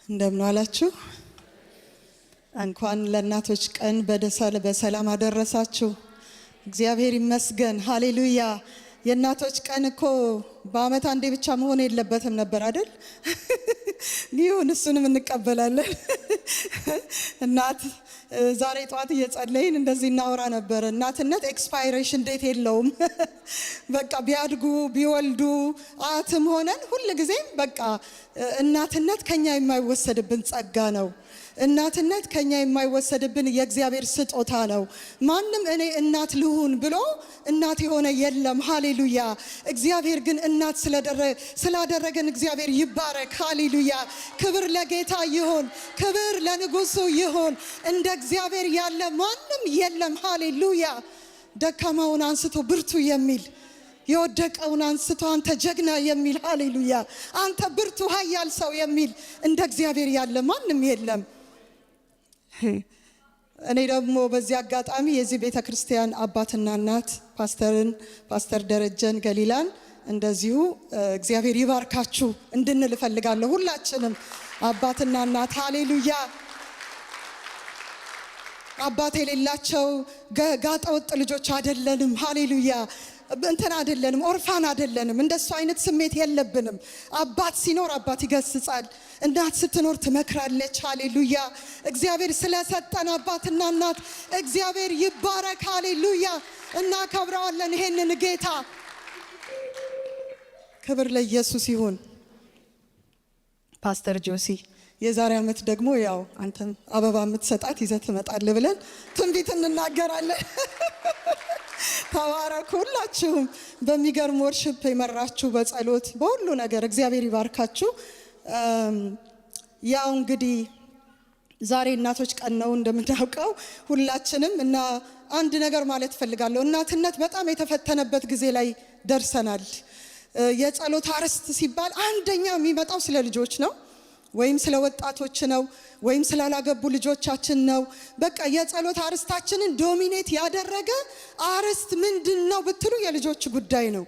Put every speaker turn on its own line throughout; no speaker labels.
እንደምን ዋላችሁ? እንኳን ለእናቶች ቀን በሰላም አደረሳችሁ። እግዚአብሔር ይመስገን። ሃሌሉያ። የእናቶች ቀን እኮ በአመት አንዴ ብቻ መሆን የለበትም ነበር አይደል? ይሁን፣ እሱንም እንቀበላለን። እናት ዛሬ ጧት እየጸለይን እንደዚህ እናወራ ነበር። እናትነት ኤክስፓይሬሽን ዴት የለውም። በቃ ቢያድጉ ቢወልዱ አያትም ሆነን ሁሉ ጊዜም በቃ እናትነት ከኛ የማይወሰድብን ጸጋ ነው። እናትነት ከኛ የማይወሰድብን የእግዚአብሔር ስጦታ ነው። ማንም እኔ እናት ልሁን ብሎ እናት የሆነ የለም። ሃሌሉያ። እግዚአብሔር ግን እናት ስላደረገን እግዚአብሔር ይባረክ። ሃሌሉያ። ክብር ለጌታ ይሁን፣ ክብር ለንጉሱ ይሁን። እንደ እግዚአብሔር ያለ ማንም የለም። ሃሌሉያ። ደካማውን አንስቶ ብርቱ የሚል፣ የወደቀውን አንስቶ አንተ ጀግና የሚል፣ ሃሌሉያ፣ አንተ ብርቱ ኃያል ሰው የሚል እንደ እግዚአብሔር ያለ ማንም የለም። እኔ ደግሞ በዚህ አጋጣሚ የዚህ ቤተክርስቲያን አባትና እናት ፓስተር ደረጀን ገሊላን እንደዚሁ እግዚአብሔር ይባርካችሁ እንድንል እፈልጋለሁ። ሁላችንም አባትና እናት ሃሌሉያ። አባት የሌላቸው ጋጠ ወጥ ልጆች አይደለንም። ሃሌሉያ። እንትን አይደለንም፣ ኦርፋን አይደለንም። እንደሱ አይነት ስሜት የለብንም። አባት ሲኖር አባት ይገስጻል፣ እናት ስትኖር ትመክራለች። ሃሌሉያ። እግዚአብሔር ስለሰጠን አባትና እናት እግዚአብሔር ይባረክ። ሃሌሉያ። እናከብረዋለን ይሄንን ጌታ። ክብር ለኢየሱስ ይሁን። ፓስተር ጆሲ የዛሬ ዓመት ደግሞ ያው አንተም አበባ የምትሰጣት ይዘህ ትመጣለህ ብለን ትንቢት እንናገራለን። ተባረኩ። ሁላችሁም በሚገርም ወርሺፕ የመራችሁ በጸሎት በሁሉ ነገር እግዚአብሔር ይባርካችሁ። ያው እንግዲህ ዛሬ እናቶች ቀን ነው እንደምናውቀው ሁላችንም እና አንድ ነገር ማለት ፈልጋለሁ። እናትነት በጣም የተፈተነበት ጊዜ ላይ ደርሰናል። የጸሎት አርዕስት ሲባል አንደኛ የሚመጣው ስለ ልጆች ነው ወይም ስለ ወጣቶች ነው ወይም ስላላገቡ ልጆቻችን ነው። በቃ የጸሎት አርዕስታችንን ዶሚኔት ያደረገ አርዕስት ምንድነው ብትሉ የልጆች ጉዳይ ነው።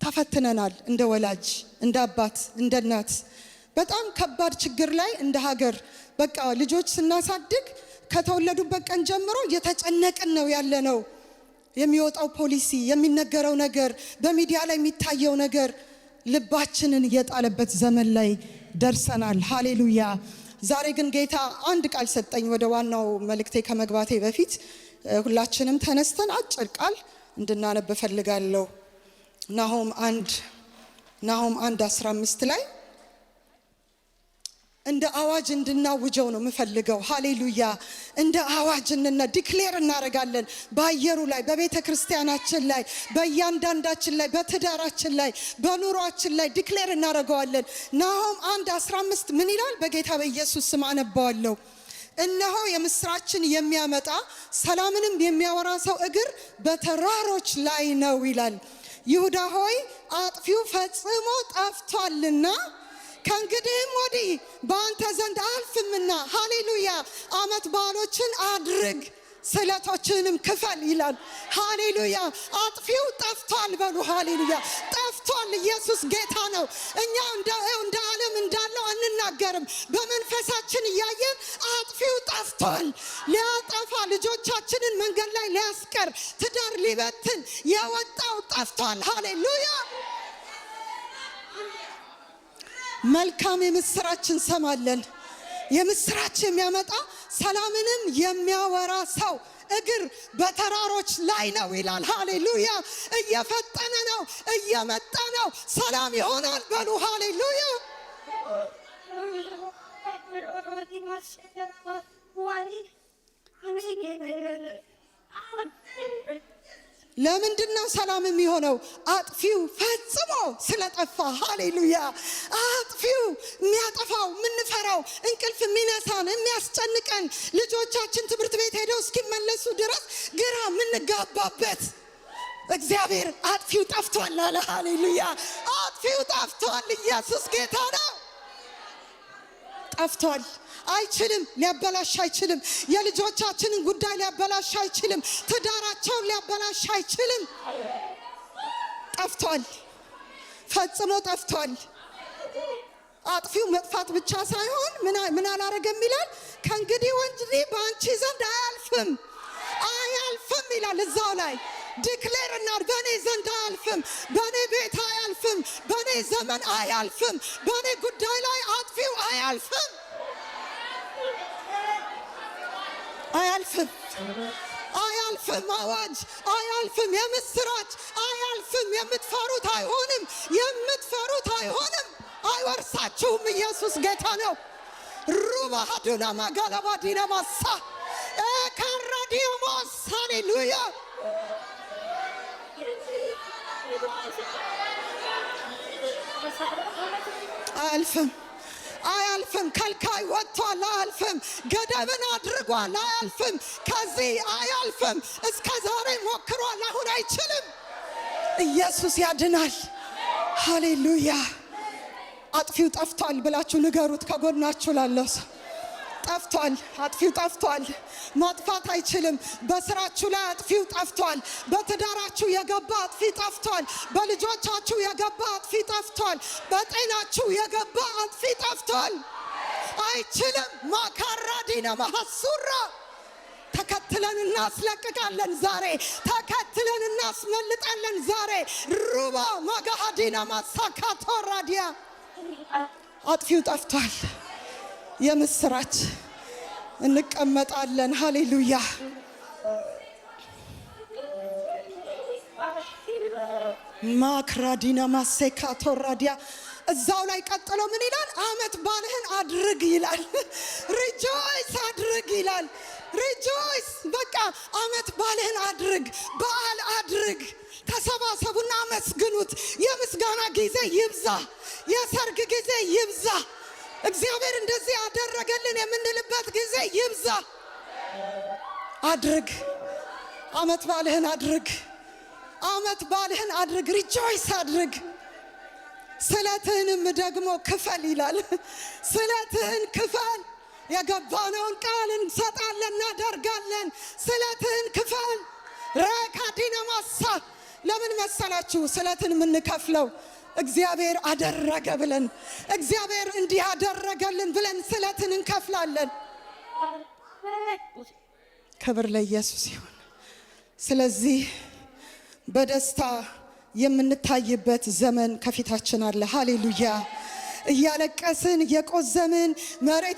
ተፈትነናል። እንደ ወላጅ፣ እንደ አባት፣ እንደ እናት በጣም ከባድ ችግር ላይ እንደ ሀገር በቃ ልጆች ስናሳድግ ከተወለዱበት ቀን ጀምሮ እየተጨነቅን ነው ያለነው። የሚወጣው ፖሊሲ፣ የሚነገረው ነገር፣ በሚዲያ ላይ የሚታየው ነገር ልባችንን የጣለበት ዘመን ላይ ደርሰናል። ሃሌሉያ። ዛሬ ግን ጌታ አንድ ቃል ሰጠኝ። ወደ ዋናው መልእክቴ ከመግባቴ በፊት ሁላችንም ተነስተን አጭር ቃል እንድናነብ ፈልጋለሁ። ናሆም 1:15 ላይ እንደ አዋጅ እንድናውጀው ነው የምፈልገው። ሃሌሉያ። እንደ አዋጅ ዲክሌር እናደርጋለን። በአየሩ ላይ፣ በቤተ ክርስቲያናችን ላይ፣ በእያንዳንዳችን ላይ፣ በትዳራችን ላይ፣ በኑሯችን ላይ ዲክሌር እናደርገዋለን። ናሆም 1:15 ምን ይላል? በጌታ በኢየሱስ ስም አነባዋለሁ። እነሆ የምስራችን የሚያመጣ ሰላምንም የሚያወራ ሰው እግር በተራሮች ላይ ነው ይላል። ይሁዳ ሆይ አጥፊው ፈጽሞ ጠፍቷልና ከእንግዲህም ወዲህ በአንተ ዘንድ አልፍምና፣ ሃሌሉያ፣ ዓመት በዓሎችን አድርግ፣ ስለቶችንም ክፈል ይላል። ሃሌሉያ። አጥፊው ጠፍቷል በሉ። ሃሌሉያ። ጠፍቷል። ኢየሱስ ጌታ ነው። እኛ እንደ ዓለም እንዳለው አንናገርም። በመንፈሳችን እያየን አጥፊው ጠፍቷል። ሊያጠፋ ልጆቻችንን መንገድ ላይ ሊያስቀር ትዳር ሊበትን የወጣው ጠፍቷል። ሃሌሉያ። መልካም የምስራችን ሰማለን። የምስራች የሚያመጣ ሰላምንም የሚያወራ ሰው እግር በተራሮች ላይ ነው ይላል። ሃሌሉያ። እየፈጠነ ነው፣ እየመጣ ነው። ሰላም ይሆናል በሉ። ሃሌሉያ። ለምንድነው ሰላም የሚሆነው? አጥፊው ፈጽሞ ስለጠፋ። ሃሌሉያ። አጥፊው የሚያጠፋው፣ የምንፈራው፣ እንቅልፍ የሚነሳን፣ የሚያስጨንቀን፣ ልጆቻችን ትምህርት ቤት ሄደው እስኪመለሱ ድረስ ግራ የምንጋባበት እግዚአብሔር አጥፊው ጠፍቷል አለ። ሃሌሉያ። አጥፊው ጠፍቷል። ኢየሱስ ጌታ ነው። ጠፍቷል። አይችልም፣ ሊያበላሽ አይችልም። የልጆቻችንን ጉዳይ ሊያበላሽ አይችልም። ትዳራቸውን ሊያበላሽ አይችልም። ጠፍቷል፣ ፈጽሞ ጠፍቷል። አጥፊው መጥፋት ብቻ ሳይሆን ምን አላረገም ይላል? ከእንግዲህ ወዲህ በአንቺ ዘንድ አያልፍም ይላል። እዛው ላይ ዲክሌር እና በእኔ ዘንድ አያልፍም፣ በእኔ ቤት አያልፍም፣ በእኔ ዘመን አያልፍም፣ በእኔ ጉዳይ ላይ አጥፊው አያልፍም። አዋጅ አያልፍም፣ የምስራች አያልፍም። የምትፈሩት አይሆንም፣ አይወርሳችሁም። ኢየሱስ ጌታ ነው። ሩባ ሀዶና ማጋላባ ዲናማሳ ካራዲዮሞስ ሃሌሉያ። አያልፍም። ከልካይ ወጥቷል፣ አያልፍም። ገደብን አድርጓል፣ አያልፍም። ከዚህ አያልፍም። እስከ ዛሬ ሞክሯል፣ አሁን አይችልም። ኢየሱስ ያድናል። ሃሌሉያ። አጥፊው ጠፍቷል ብላችሁ ንገሩት ከጎናችሁ ላለው ሰው። ጠፍቷል፣ አጥፊው ጠፍቷል። ማጥፋት አይችልም። በስራችሁ ላይ አጥፊው ጠፍቷል። በትዳራችሁ የገባ አጥፊ ጠፍቷል። በልጆቻችሁ የገባ አጥፊ ጠፍቷል። በጤናችሁ የገባ አጥፊ ጠፍቷል። አይችልም። ማካራዲና ማሐሱራ ተከትለን እናስለቅቃለን ዛሬ። ተከትለን እናስመልጣለን ዛሬ። ሩባ ማጋሃዲና ማሳካቶራዲያ አጥፊው ጠፍቷል። የምስራች እንቀመጣለን። ሃሌሉያ። ማክራዲና ማሴካቶራዲያ እዛው ላይ ቀጥሎ ምን ይላል? አመት ባልህን አድርግ ይላል። ሪጆይስ አድርግ ይላል። ሪጆይስ በቃ አመት ባልህን አድርግ፣ በዓል አድርግ። ተሰባሰቡና አመስግኑት። የምስጋና ጊዜ ይብዛ፣ የሰርግ ጊዜ ይብዛ። እግዚአብሔር እንደዚህ ያደረገልን የምንልበት ጊዜ ይብዛ። አድርግ፣ አመት ባልህን አድርግ፣ አመት ባልህን አድርግ። ሪጆይስ አድርግ። ስለትህንም ደግሞ ክፈል ይላል። ስለትህን ክፈል። የገባነውን ቃል እንሰጣለን፣ እናደርጋለን። ስለትህን ክፈል። ረካዲና ማሳ ለምን መሰላችሁ ስለትን የምንከፍለው? እግዚአብሔር አደረገ ብለን፣ እግዚአብሔር እንዲህ አደረገልን ብለን ስለትን እንከፍላለን። ክብር ለኢየሱስ ይሁን። ስለዚህ በደስታ የምንታይበት ዘመን ከፊታችን አለ። ሃሌሉያ። እያለቀስን እየቆዘምን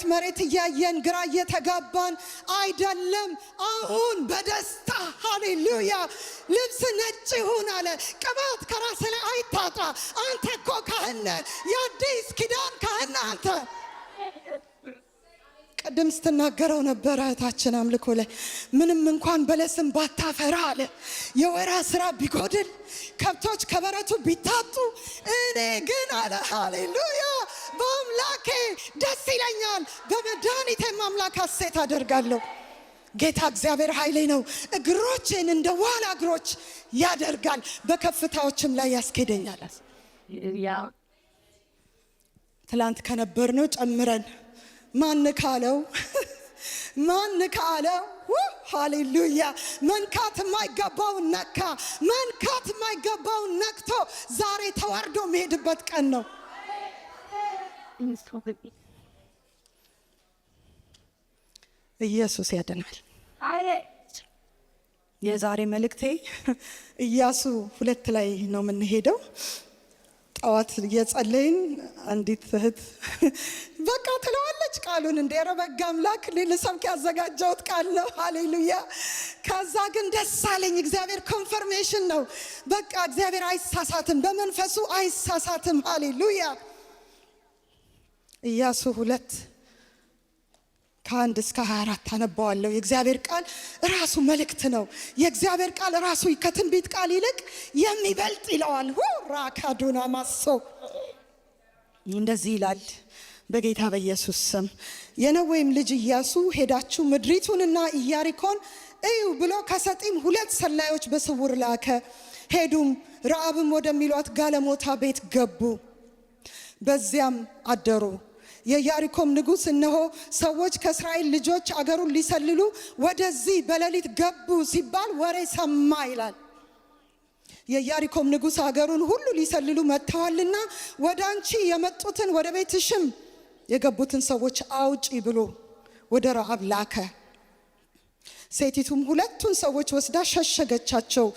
መሬት እያየን ግራ እየተጋባን አይደለም። አሁን በደስታ ሃሌሉያ። ልብስ ነጭ ይሁን አለ፣ ቅባት ከራስ ላይ አይታጣ። አንተ እኮ ካህን ነህ፣ የአዲስ ኪዳን ካህን ነህ አንተ። ቅድም ስትናገረው ነበረ እህታችን አምልኮ ላይ ምንም እንኳን በለስም ባታፈራ አለ፣ የወይራ ስራ ቢጎድል፣ ከብቶች ከበረቱ ቢታጡ፣ እኔ ግን አለ ሃሌሉያ በአምላኬ ደስ ይለኛል፣ በመድኃኒቴም አምላክ ሐሴት አደርጋለሁ። ጌታ እግዚአብሔር ኃይሌ ነው፣ እግሮቼን እንደ ዋላ እግሮች ያደርጋል፣ በከፍታዎችም ላይ ያስኬደኛል። ትላንት ከነበርነው ጨምረን ማን ካለው ሃሌሉያ። መንካት የማይገባውን ነካ፣ መንካት የማይገባውን ነክቶ ዛሬ ተዋርዶ የሚሄድበት ቀን ነው። ኢየሱስ ያድናል። የዛሬ መልእክቴ ኢያሱ 2 ላይ ነው የምንሄደው። ጠዋት እየጸለይን አንዲት እህት በቃ ትለዋለች ቃሉን እንደ በጋ አምላክ ልሰብክ ያዘጋጀሁት ቃል ነው። ሃሌሉያ። ከዛ ግን ደስ አለኝ። እግዚአብሔር ኮንፈርሜሽን ነው። በቃ እግዚአብሔር አይሳሳትም፣ በመንፈሱ አይሳሳትም። ሃሌሉያ። ኢያሱ 2 ከ1 እስከ 24 አነባዋለሁ። የእግዚአብሔር ቃል ራሱ መልእክት ነው። የእግዚአብሔር ቃል ራሱ ከትንቢት ቃል ይልቅ የሚበልጥ ይለዋል። ራካዶና ማሶ እንደዚህ ይላል። በጌታ በኢየሱስ ስም የነዌም ልጅ ኢያሱ ሄዳችሁ ምድሪቱንና ኢያሪኮን እዩ ብሎ ከሰጢም 2 ሰላዮች በስውር ላከ። ሄዱም ረአብም ወደሚሏት ጋለሞታ ቤት ገቡ፣ በዚያም አደሩ። የኢያሪኮም ንጉሥ እነሆ ሰዎች ከእስራኤል ልጆች አገሩን ሊሰልሉ ወደዚህ በሌሊት ገቡ ሲባል ወሬ ሰማ ይላል። የኢያሪኮም ንጉሥ ሀገሩን ሁሉ ሊሰልሉ መጥተዋልና ወደ አንቺ የመጡትን ወደ ቤትሽም የገቡትን ሰዎች አውጪ ብሎ ወደ ረዓብ ላከ። ሴቲቱም ሁለቱን ሰዎች ወስዳ ሸሸገቻቸው።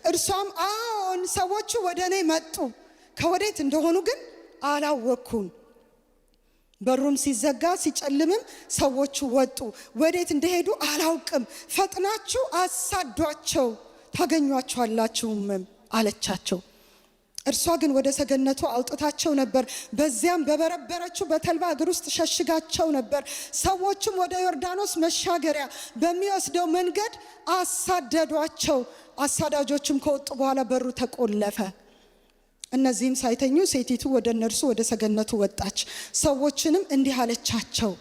እርሷም አዎን ሰዎቹ ወደ እኔ መጡ፣ ከወዴት እንደሆኑ ግን አላወቅኩም። በሩም ሲዘጋ ሲጨልምም ሰዎቹ ወጡ፣ ወዴት እንደሄዱ አላውቅም። ፈጥናችሁ አሳዷቸው ታገኟቸዋላችሁም አለቻቸው። እርሷ ግን ወደ ሰገነቱ አውጥታቸው ነበር፣ በዚያም በበረበረችው በተልባ እግር ውስጥ ሸሽጋቸው ነበር። ሰዎቹም ወደ ዮርዳኖስ መሻገሪያ በሚወስደው መንገድ አሳደዷቸው። አሳዳጆችም ከወጡ በኋላ በሩ ተቆለፈ። እነዚህም ሳይተኙ ሴቲቱ ወደ እነርሱ ወደ ሰገነቱ ወጣች። ሰዎችንም እንዲህ አለቻቸው፣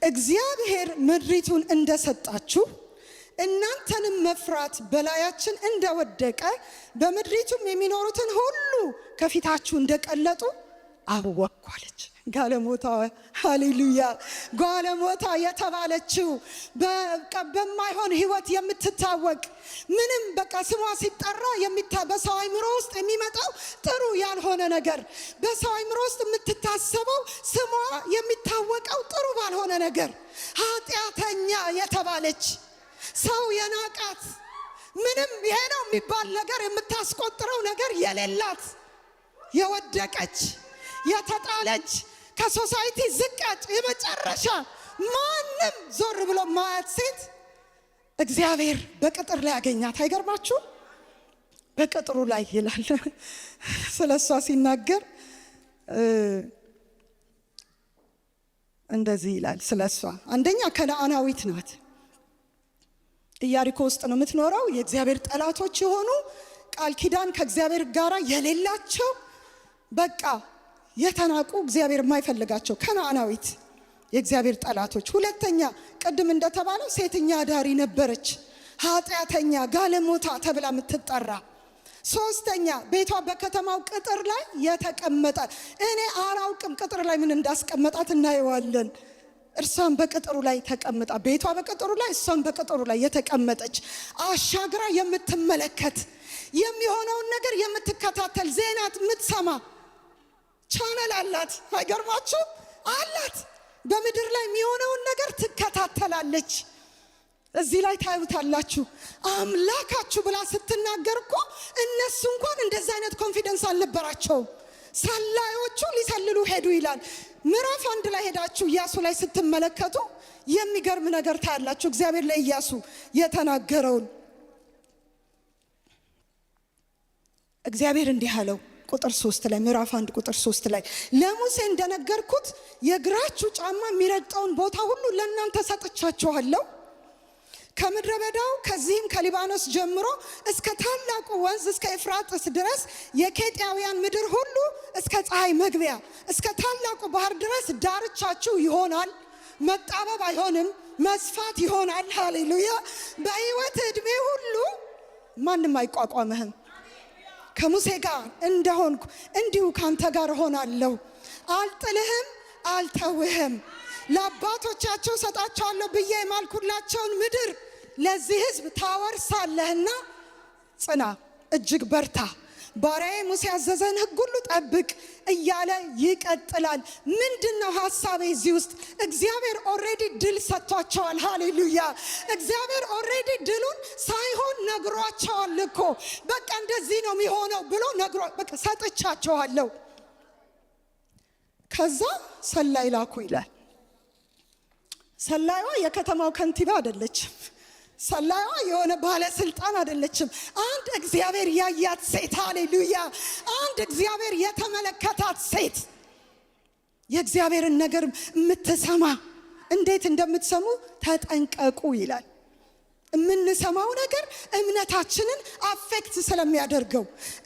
እግዚአብሔር ምድሪቱን እንደሰጣችሁ እናንተንም መፍራት በላያችን እንደወደቀ በምድሪቱም የሚኖሩትን ሁሉ ከፊታችሁ እንደቀለጡ አወቅኩ አለች። ጋለሞታ ሃሌሉያ! ጋለሞታ የተባለችው በማይሆን ህይወት የምትታወቅ ምንም በቃ ስሟ ሲጠራ በሰው አእምሮ ውስጥ የሚመጣው ጥሩ ያልሆነ ነገር፣ በሰው አእምሮ ውስጥ የምትታሰበው ስሟ የሚታወቀው ጥሩ ባልሆነ ነገር፣ ኃጢአተኛ የተባለች ሰው የናቃት ምንም ይሄ ነው የሚባል ነገር የምታስቆጥረው ነገር የሌላት የወደቀች የተጣለች ከሶሳይቲ ዝቃጭ የመጨረሻ ማንም ዞር ብሎ ማያት ሴት እግዚአብሔር በቅጥር ላይ ያገኛት። አይገርማችሁ? በቅጥሩ ላይ ይላል ስለሷ ሲናገር እንደዚህ ይላል ስለሷ። አንደኛ ከነዓናዊት ናት። ኢያሪኮ ውስጥ ነው የምትኖረው። የእግዚአብሔር ጠላቶች የሆኑ ቃል ኪዳን ከእግዚአብሔር ጋር የሌላቸው በቃ የተናቁ እግዚአብሔር የማይፈልጋቸው ከነዓናዊት የእግዚአብሔር ጠላቶች። ሁለተኛ ቅድም እንደተባለው ሴተኛ አዳሪ ነበረች፣ ኃጢአተኛ ጋለሞታ ተብላ የምትጠራ። ሶስተኛ ቤቷ በከተማው ቅጥር ላይ የተቀመጠ፣ እኔ አላውቅም ቅጥር ላይ ምን እንዳስቀመጣት እናየዋለን። እርሷን በቅጥሩ ላይ ተቀምጣ፣ ቤቷ በቅጥሩ ላይ እሷን በቅጥሩ ላይ የተቀመጠች፣ አሻግራ የምትመለከት፣ የሚሆነውን ነገር የምትከታተል፣ ዜና የምትሰማ ቻናል አላት። አይገርማችሁ? አላት። በምድር ላይ የሚሆነውን ነገር ትከታተላለች። እዚህ ላይ ታዩታላችሁ። አምላካችሁ ብላ ስትናገር እኮ እነሱ እንኳን እንደዚህ አይነት ኮንፊደንስ አልነበራቸውም። ሰላዮቹ ሊሰልሉ ሄዱ ይላል። ምዕራፍ 1 ላይ ሄዳችሁ ኢያሱ ላይ ስትመለከቱ የሚገርም ነገር ታያላችሁ። እግዚአብሔር ለኢያሱ የተናገረውን እግዚአብሔር እንዲህ አለው። ቁጥር 3 ላይ ምዕራፍ 1 ቁጥር 3 ላይ ለሙሴ እንደነገርኩት የእግራችሁ ጫማ የሚረግጠውን ቦታ ሁሉ ለእናንተ ሰጥቻችኋለሁ። ከምድረ በዳው ከዚህም ከሊባኖስ ጀምሮ እስከ ታላቁ ወንዝ እስከ ኤፍራጥስ ድረስ የኬጢያውያን ምድር ሁሉ እስከ ፀሐይ መግቢያ እስከ ታላቁ ባህር ድረስ ዳርቻችሁ ይሆናል። መጣበብ አይሆንም፣ መስፋት ይሆናል። ሃሌሉያ! በሕይወት ዕድሜ ሁሉ ማንም አይቋቋምህም። ከሙሴ ጋር እንደሆንኩ እንዲሁ ካንተ ጋር ሆናለሁ። አልጥልህም፣ አልተውህም። ለአባቶቻቸው ሰጣቸዋለሁ ብዬ የማልኩላቸውን ምድር ለዚህ ሕዝብ ታወርሳለህና ጽና፣ እጅግ በርታ፣ ባሪያዬ ሙሴ ያዘዘን ሕግ ሁሉ ጠብቅ እያለ ይቀጥላል። ምንድነው ሐሳቤ እዚህ ውስጥ? እግዚአብሔር ኦልሬዲ ድል ሰጥቷቸዋል። ሃሌሉያ! እግዚአብሔር ኦልሬዲ ድሉን ሳይሆን ነግሯቸዋል እኮ። በቃ እንደዚህ ነው የሚሆነው ብሎ ነግሮ በቃ ሰጥቻቸዋለሁ። ከዛ ሰላይ ላኩ ይላል። ሰላይዋ የከተማው ከንቲባ አይደለችም። ሰላይዋ የሆነ ባለስልጣን አይደለችም። አንድ እግዚአብሔር ያያት ሴት፣ ሃሌሉያ! አንድ እግዚአብሔር የተመለከታት ሴት፣ የእግዚአብሔርን ነገር የምትሰማ። እንዴት እንደምትሰሙ ተጠንቀቁ ይላል። የምንሰማው ነገር እምነታችንን አፌክት ስለሚያደርገው፣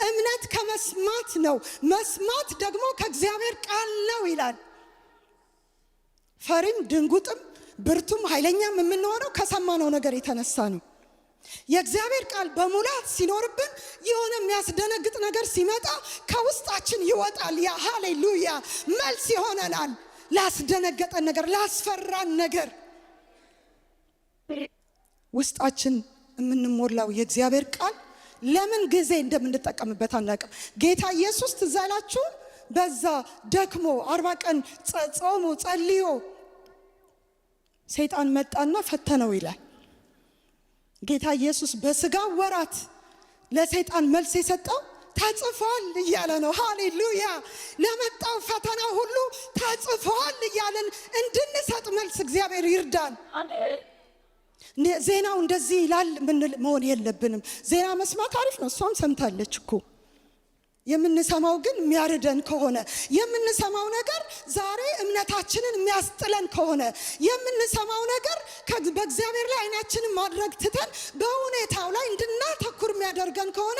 እምነት ከመስማት ነው፣ መስማት ደግሞ ከእግዚአብሔር ቃል ነው ይላል። ፈሪም ድንጉጥም ብርቱም ኃይለኛም የምንሆነው ከሰማነው ነገር የተነሳ ነው። የእግዚአብሔር ቃል በሙላት ሲኖርብን የሆነ የሚያስደነግጥ ነገር ሲመጣ ከውስጣችን ይወጣል። ያ ሃሌሉያ መልስ ይሆነናል ላስደነገጠን ነገር፣ ላስፈራን ነገር። ውስጣችን የምንሞላው የእግዚአብሔር ቃል ለምን ጊዜ እንደምንጠቀምበት አናውቅም። ጌታ ኢየሱስ ትዝ አላችሁ? በዛ ደክሞ 40 ቀን ጾሞ ጸልዮ ሰይጣን መጣና ፈተነው ይላል። ጌታ ኢየሱስ በስጋ ወራት ለሰይጣን መልስ የሰጠው ተጽፏል እያለ ነው። ሃሌሉያ! ለመጣው ፈተና ሁሉ ተጽፏል እያለን እንድንሰጥ መልስ እግዚአብሔር ይርዳን። ዜናው እንደዚህ ይላል መሆን የለብንም። ዜና መስማት አሪፍ ነው፣ እሷም ሰምታለች እኮ። የምንሰማው ግን የሚያርደን ከሆነ፣ የምንሰማው ነገር ዛሬ እምነታችንን የሚያስጥለን ከሆነ፣ የምንሰማው ነገር በእግዚአብሔር ላይ አይናችንን ማድረግ ትተን በሁኔታው ላይ እንድናተኩር የሚያደርገን ከሆነ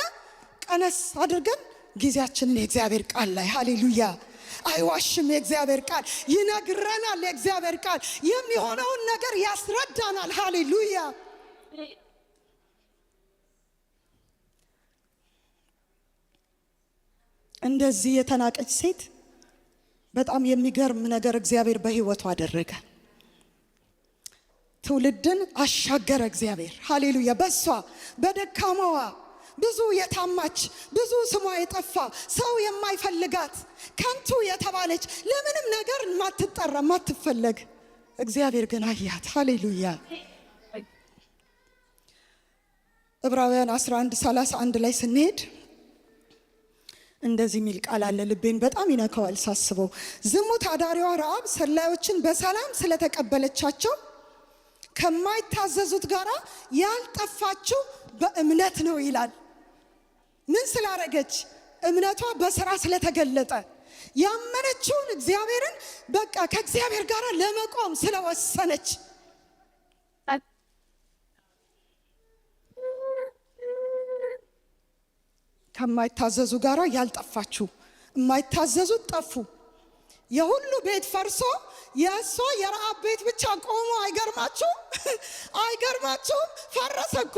ቀነስ አድርገን ጊዜያችንን የእግዚአብሔር ቃል ላይ ሃሌሉያ! አይዋሽም። የእግዚአብሔር ቃል ይነግረናል። የእግዚአብሔር ቃል የሚሆነውን ነገር ያስረዳናል። ሃሌሉያ! እንደዚህ የተናቀች ሴት በጣም የሚገርም ነገር እግዚአብሔር በሕይወቱ አደረገ። ትውልድን አሻገረ እግዚአብሔር። ሃሌሉያ! በሷ በደካማዋ ብዙ የታማች ብዙ ስሟ የጠፋ ሰው የማይፈልጋት ከንቱ የተባለች ለምንም ነገር ማትጠራ ማትፈለግ እግዚአብሔር ግን አያት። ሃሌሉያ! ዕብራውያን 11:31 ላይ ስንሄድ እንደዚህ የሚል ቃል አለ። ልቤን በጣም ይነካዋል ሳስበው። ዝሙት አዳሪዋ ረዓብ ሰላዮችን በሰላም ስለተቀበለቻቸው ከማይታዘዙት ጋራ ያልጠፋችው በእምነት ነው ይላል። ምን ስላረገች? እምነቷ በስራ ስለተገለጠ፣ ያመነችውን እግዚአብሔርን በቃ ከእግዚአብሔር ጋር ለመቆም ስለወሰነች። ከማይታዘዙ ጋራ ያልጠፋችው፣ የማይታዘዙት ጠፉ። የሁሉ ቤት ፈርሶ የእሷ የረዓብ ቤት ብቻ ቆሞ አይገርማችሁም? አይገርማችሁም? ፈረሰ እኮ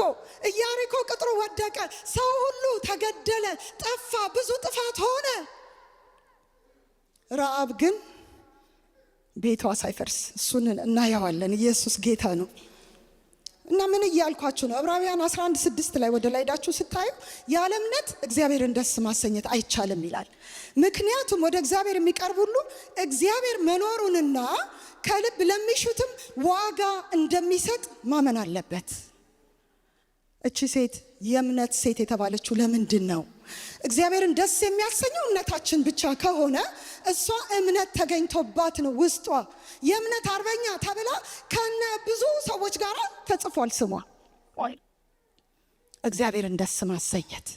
ኢያሪኮ፣ ቅጥሩ ወደቀ፣ ሰው ሁሉ ተገደለ፣ ጠፋ፣ ብዙ ጥፋት ሆነ። ረዓብ ግን ቤቷ ሳይፈርስ እሱን እናየዋለን። ኢየሱስ ጌታ ነው። እና ምን እያልኳችሁ ነው? ዕብራውያን 11:6 ላይ ወደ ላይ ሄዳችሁ ስታዩ ያለ እምነት እግዚአብሔርን ደስ ማሰኘት አይቻልም ይላል። ምክንያቱም ወደ እግዚአብሔር የሚቀርብ ሁሉ እግዚአብሔር መኖሩንና ከልብ ለሚሹትም ዋጋ እንደሚሰጥ ማመን አለበት። እቺ ሴት የእምነት ሴት የተባለችው ለምንድን ነው? እግዚአብሔርን ደስ የሚያሰኘው እምነታችን ብቻ ከሆነ እሷ እምነት ተገኝቶባት ነው። ውስጧ የእምነት አርበኛ ተብላ ከነ ብዙ ሰዎች ጋር ተጽፏል ስሟ። እግዚአብሔርን ደስ ማሰኘት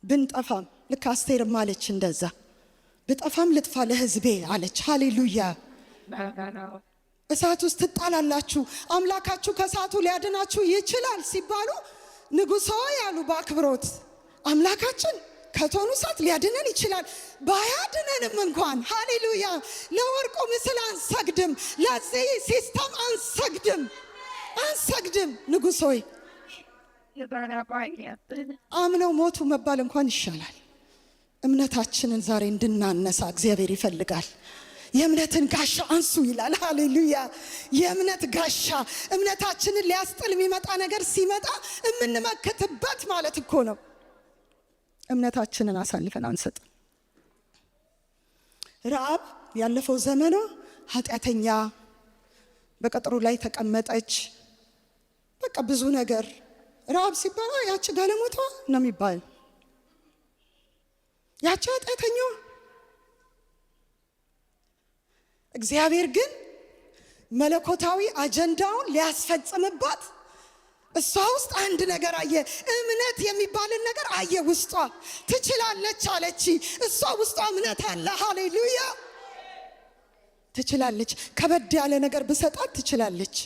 ብንጠፋም ልክ አስቴርም አለች እንደዛ፣ ብጠፋም ልጥፋ ለሕዝቤ አለች። ሃሌሉያ! እሳት ውስጥ ትጣላላችሁ፣ አምላካችሁ ከእሳቱ ሊያድናችሁ ይችላል ሲባሉ ንጉሥ ሆይ ያሉ በአክብሮት አምላካችን ከቶኑ እሳት ሊያድነን ይችላል። ባያድነንም እንኳን ሃሌሉያ፣ ለወርቁ ምስል አንሰግድም፣ ለዚህ ሲስተም አንሰግድም። ንጉሥ ሆይ አምነው ሞቱ መባል እንኳን ይሻላል። እምነታችንን ዛሬ እንድናነሳ እግዚአብሔር ይፈልጋል። የእምነትን ጋሻ አንሱ ይላል። ሃሌሉያ! የእምነት ጋሻ እምነታችንን ሊያስጥል የሚመጣ ነገር ሲመጣ የምንመክትበት ማለት እኮ ነው። እምነታችንን አሳልፈን አንሰጥ። ረዓብ ያለፈው ዘመኗ ኃጢአተኛ፣ በቅጥሩ ላይ ተቀመጠች። በቃ ብዙ ነገር ረዓብ ሲባል ያቺ ጋለሞቷ ነው የሚባል፣ ያቺ ኃጢአተኛዋ። እግዚአብሔር ግን መለኮታዊ አጀንዳውን ሊያስፈጽምባት እሷ ውስጥ አንድ ነገር አየ። እምነት የሚባልን ነገር አየ። ውስጧ ትችላለች አለች። እሷ ውስጧ እምነት አለ። ሃሌሉያ! ትችላለች። ከበድ ያለ ነገር ብሰጣት ትችላለች።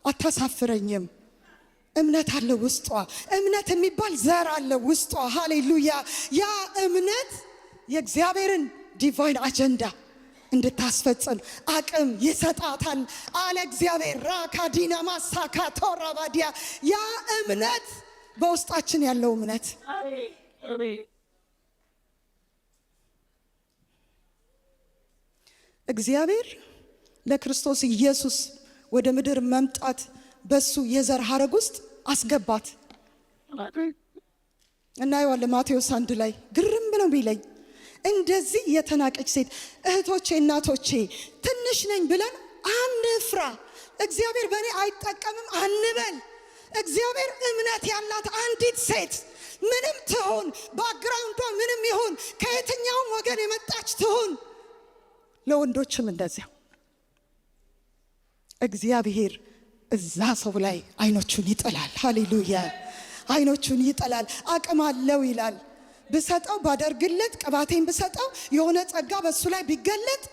አታሳፍረኝም። እምነት አለ ውስጧ። እምነት የሚባል ዘር አለ ውስጧ። ሃሌሉያ! ያ እምነት የእግዚአብሔርን ዲቫይን አጀንዳ እንድታስፈጽም አቅም ይሰጣታል አለ እግዚአብሔር። ራካዲና ማሳካ ቶራባዲያ። ያ እምነት በውስጣችን ያለው እምነት እግዚአብሔር ለክርስቶስ ኢየሱስ ወደ ምድር መምጣት በሱ የዘር ሐረግ ውስጥ አስገባት። እናየዋለን ማቴዎስ 1 ላይ ግርም ብለው ቢለኝ እንደዚህ የተናቀች ሴት እህቶቼ እናቶቼ ትንሽ ነኝ ብለን አንፍራ። እግዚአብሔር በእኔ አይጠቀምም አንበል። እግዚአብሔር እምነት ያላት አንዲት ሴት ምንም ትሁን ባክግራውንዷ ምንም ይሁን ከየትኛውም ወገን የመጣች ትሁን፣ ለወንዶችም እንደዚያው እግዚአብሔር እዛ ሰው ላይ አይኖቹን ይጥላል። ሃሌሉያ! አይኖቹን ይጥላል። አቅም አለው ይላል። ብሰጠው ባደርግለት ቅባቴን ብሰጠው የሆነ ጸጋ በሱ ላይ ቢገለጥ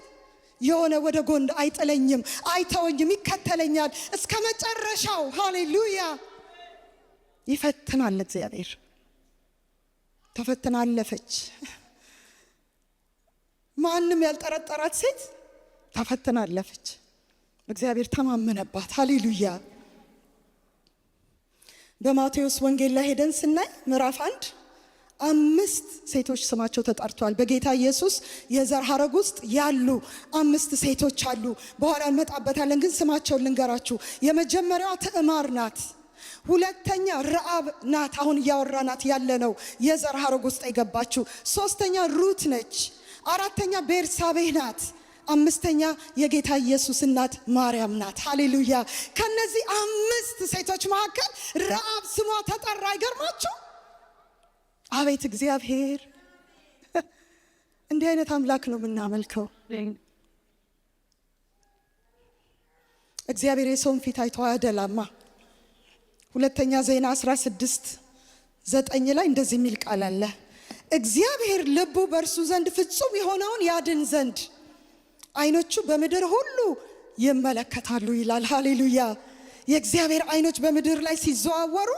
የሆነ ወደ ጎን አይጥለኝም፣ አይተወኝም፣ ይከተለኛል እስከ መጨረሻው። ሃሌሉያ! ይፈትናል እግዚአብሔር። ተፈትና አለፈች። ማንም ያልጠረጠራት ሴት ተፈትና አለፈች። እግዚአብሔር ተማመነባት። ሃሌሉያ! በማቴዎስ ወንጌል ላይ ሄደን ስናይ ምዕራፍ 1 5 ሴቶች ስማቸው ተጠርቷል። በጌታ ኢየሱስ የዘር ሐረግ ውስጥ ያሉ 5 ሴቶች አሉ። በኋላ እንመጣበታለን፣ ግን ስማቸውን ልንገራችሁ። የመጀመሪያዋ ትዕማር ናት። ሁለተኛ ረአብ ናት። አሁን እያወራናት ያለነው የዘር ሐረግ ውስጥ የገባችው። ሶስተኛ ሩት ነች። አራተኛ ቤርሳቤህ ናት። አምስተኛ የጌታ ኢየሱስ እናት ማርያም ናት። ሃሌሉያ! ከነዚህ 5 ሴቶች መካከል ረአብ ስሟ ተጠራ። አይገርማችሁ? አቤት እግዚአብሔር! እንዲህ አይነት አምላክ ነው የምናመልከው። እግዚአብሔር የሰውን ፊት አይቶ አያደላማ። ሁለተኛ ዜና 16:9 ላይ እንደዚህ የሚል ቃል አለ። እግዚአብሔር ልቡ በእርሱ ዘንድ ፍጹም የሆነውን ያድን ዘንድ አይኖቹ በምድር ሁሉ ይመለከታሉ ይላል። ሃሌሉያ! የእግዚአብሔር አይኖች በምድር ላይ ሲዘዋወሩ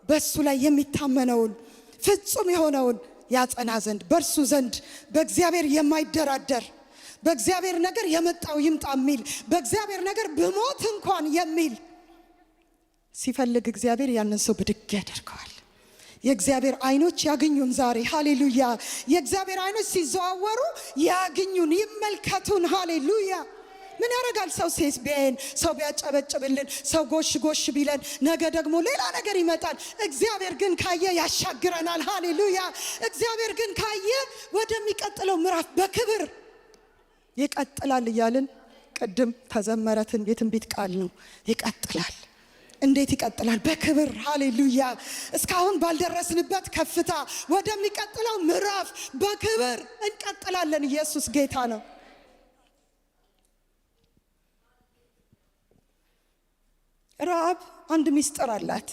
በሱ ላይ የሚታመነውን ፍጹም የሆነውን ያጸና ዘንድ በእርሱ ዘንድ በእግዚአብሔር የማይደራደር በእግዚአብሔር ነገር የመጣው ይምጣ የሚል በእግዚአብሔር ነገር ብሞት እንኳን የሚል ሲፈልግ እግዚአብሔር ያንን ሰው ብድግ ያደርገዋል። የእግዚአብሔር አይኖች ያግኙን ዛሬ። ሃሌሉያ! የእግዚአብሔር አይኖች ሲዘዋወሩ ያግኙን፣ ይመልከቱን። ሃሌሉያ! ምን ያደርጋል ሰው ሴስ ቢያየን፣ ሰው ቢያጨበጭብልን፣ ሰው ጎሽ ጎሽ ቢለን፣ ነገ ደግሞ ሌላ ነገር ይመጣል። እግዚአብሔር ግን ካየ ያሻግረናል። ሃሌሉያ! እግዚአብሔር ግን ካየ ወደሚቀጥለው ምዕራፍ በክብር ይቀጥላል እያልን ቅድም ተዘመረትን የትንቢት ቃል ነው። ይቀጥላል። እንዴት ይቀጥላል? በክብር። ሃሌሉያ! እስካሁን ባልደረስንበት ከፍታ ወደሚቀጥለው ምዕራፍ በክብር እንቀጥላለን። ኢየሱስ ጌታ ነው። ረአብ አንድ ምስጢር አላት።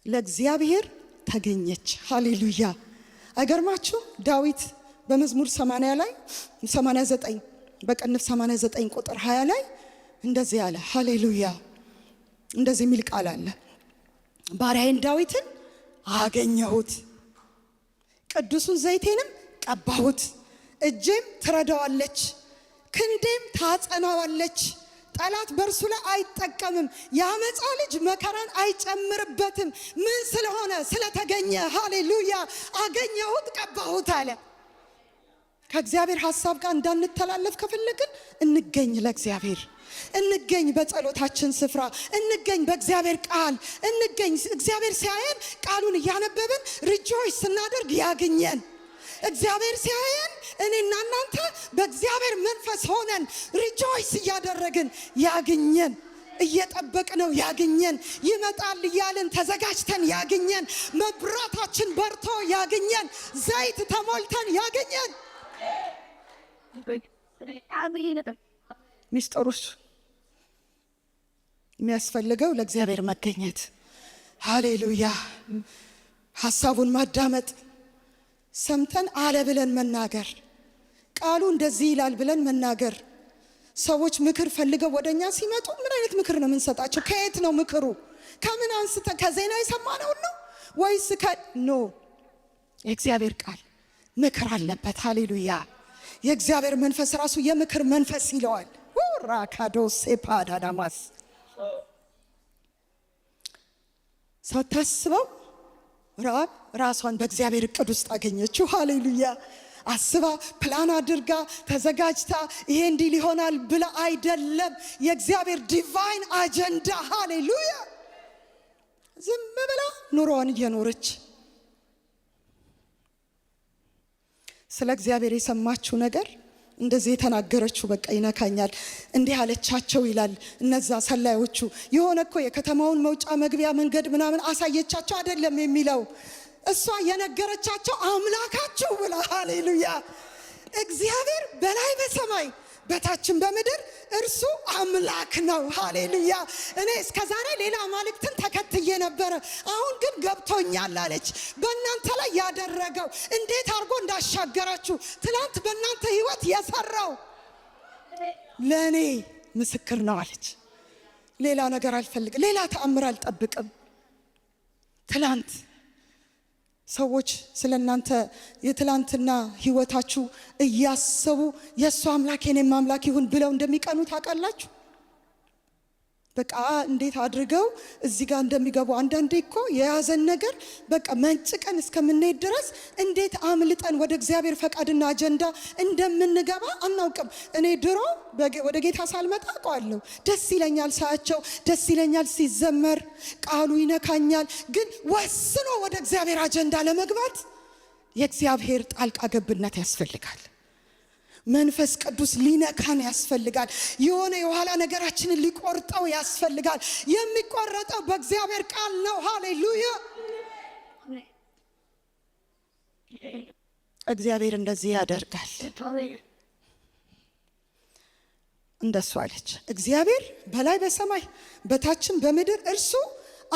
ለእግዚአብሔር ተገኘች። ሃሌሉያ! አይገርማችሁ? ዳዊት በመዝሙር 80 ላይ 89 በቅንፍ 89 ቁጥር 20 ላይ እንደዚህ አለ። ሃሌሉያ! እንደዚህ የሚል ቃል አለ። ባሪያዬን ዳዊትን አገኘሁት፣ ቅዱሱን ዘይቴንም ቀባሁት። እጄም ትረዳዋለች፣ ክንዴም ታጸናዋለች። ጠላት በእርሱ ላይ አይጠቀምም፣ የአመፃ ልጅ መከራን አይጨምርበትም። ምን ስለሆነ? ስለተገኘ። ሃሌሉያ! አገኘሁት፣ ቀባሁት አለ። ከእግዚአብሔር ሐሳብ ጋር እንዳንተላለፍ ከፈለግን እንገኝ ለእግዚአብሔር፣ እንገኝ በጸሎታችን ስፍራ፣ እንገኝ በእግዚአብሔር ቃል፣ እንገኝ። እግዚአብሔር ሲያየን ቃሉን እያነበብን ሪጆይስ ስናደርግ ያግኘን። እግዚአብሔር ሲያየን እኔና እናንተ በእግዚአብሔር መንፈስ ሆነን ሪጆይስ እያደረግን ያግኘን። እየጠበቅነው ያግኘን። ይመጣል እያልን ተዘጋጅተን ያግኘን። መብራታችን በርቶ ያግኘን። ዘይት ተሞልተን ያግኘን። ሚስጥሩስ የሚያስፈልገው ለእግዚአብሔር መገኘት። ሃሌሉያ! ሐሳቡን ማዳመጥ፣ ሰምተን አለ ብለን መናገር፣ ቃሉ እንደዚህ ይላል ብለን መናገር። ሰዎች ምክር ፈልገው ወደኛ ሲመጡ ምን አይነት ምክር ነው የምንሰጣቸው? ከየት ነው ምክሩ? ከምን አንስተ? ከዜና የሰማነውን ነው ወይስ ኖ? የእግዚአብሔር ቃል ምክር አለበት። ሃሌሉያ! የእግዚአብሔር መንፈስ ራሱ የምክር መንፈስ ይለዋል። ራካዶስ ፓዳዳማስ ሳታስበው ረአብ ራሷን በእግዚአብሔር እቅድ ውስጥ አገኘችው። ሃሌሉያ! አስባ ፕላን አድርጋ ተዘጋጅታ ይሄ እንዲህ ሊሆናል ብላ አይደለም። የእግዚአብሔር ዲቫይን አጀንዳ። ሃሌሉያ! ዝም ብላ ኑሮዋን እየኖረች ስለ እግዚአብሔር የሰማችው ነገር እንደዚህ የተናገረችው በቃ ይነካኛል። እንዲህ አለቻቸው ይላል። እነዛ ሰላዮቹ የሆነ እኮ የከተማውን መውጫ መግቢያ መንገድ ምናምን አሳየቻቸው አይደለም የሚለው፣ እሷ የነገረቻቸው አምላካችሁ ብላ። ሃሌሉያ! እግዚአብሔር በላይ በሰማይ በታችን በምድር እርሱ አምላክ ነው። ሃሌሉያ! እኔ እስከዛሬ ሌላ አማልክትን ተከትዬ ነበረ፣ አሁን ግን ገብቶኛል አለች። በእናንተ ላይ ያደረገው እንዴት አድርጎ እንዳሻገራችሁ ትላንት በእናንተ ህይወት የሰራው ለእኔ ምስክር ነው አለች። ሌላ ነገር አልፈልግም፣ ሌላ ተአምር አልጠብቅም። ትላንት ሰዎች ስለናንተ የትላንትና ህይወታችሁ እያሰቡ የእሱ አምላክ የኔም አምላክ ይሁን ብለው እንደሚቀኑ ታውቃላችሁ። በቃ እንዴት አድርገው እዚህ ጋር እንደሚገቡ አንዳንዴ እኮ የያዘን ነገር በቃ መንጭቀን እስከምንሄድ ድረስ እንዴት አምልጠን ወደ እግዚአብሔር ፈቃድና አጀንዳ እንደምንገባ አናውቅም። እኔ ድሮ ወደ ጌታ ሳልመጣ አውቀዋለሁ። ደስ ይለኛል ሳያቸው፣ ደስ ይለኛል ሲዘመር፣ ቃሉ ይነካኛል። ግን ወስኖ ወደ እግዚአብሔር አጀንዳ ለመግባት የእግዚአብሔር ጣልቃ ገብነት ያስፈልጋል። መንፈስ ቅዱስ ሊነካን ያስፈልጋል። የሆነ የኋላ ነገራችንን ሊቆርጠው ያስፈልጋል። የሚቆረጠው በእግዚአብሔር ቃል ነው። ሃሌሉያ! እግዚአብሔር እንደዚህ ያደርጋል። እንደሱ አለች። እግዚአብሔር በላይ በሰማይ በታችን በምድር እርሱ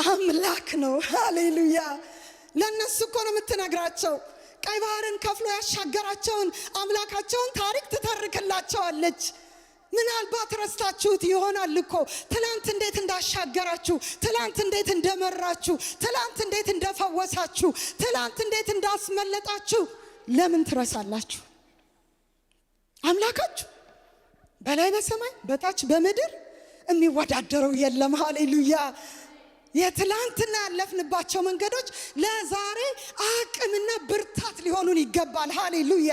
አምላክ ነው። ሃሌሉያ! ለነሱ እኮ ነው የምትነግራቸው። ቀይ ባህርን ከፍሎ ያሻገራቸውን አምላካቸውን ታሪክ ትተርክላቸዋለች። ምናልባት ረስታችሁት ይሆናል እኮ ትላንት እንዴት እንዳሻገራችሁ፣ ትላንት እንዴት እንደመራችሁ፣ ትላንት እንዴት እንደፈወሳችሁ፣ ትላንት እንዴት እንዳስመለጣችሁ ለምን ትረሳላችሁ? አምላካችሁ በላይ በሰማይ በታች በምድር የሚወዳደረው የለም። ሃሌሉያ! የትላንትና ያለፍንባቸው መንገዶች ለዛሬ አቅምና ብርታት ሊሆኑን ይገባል። ሃሌሉያ!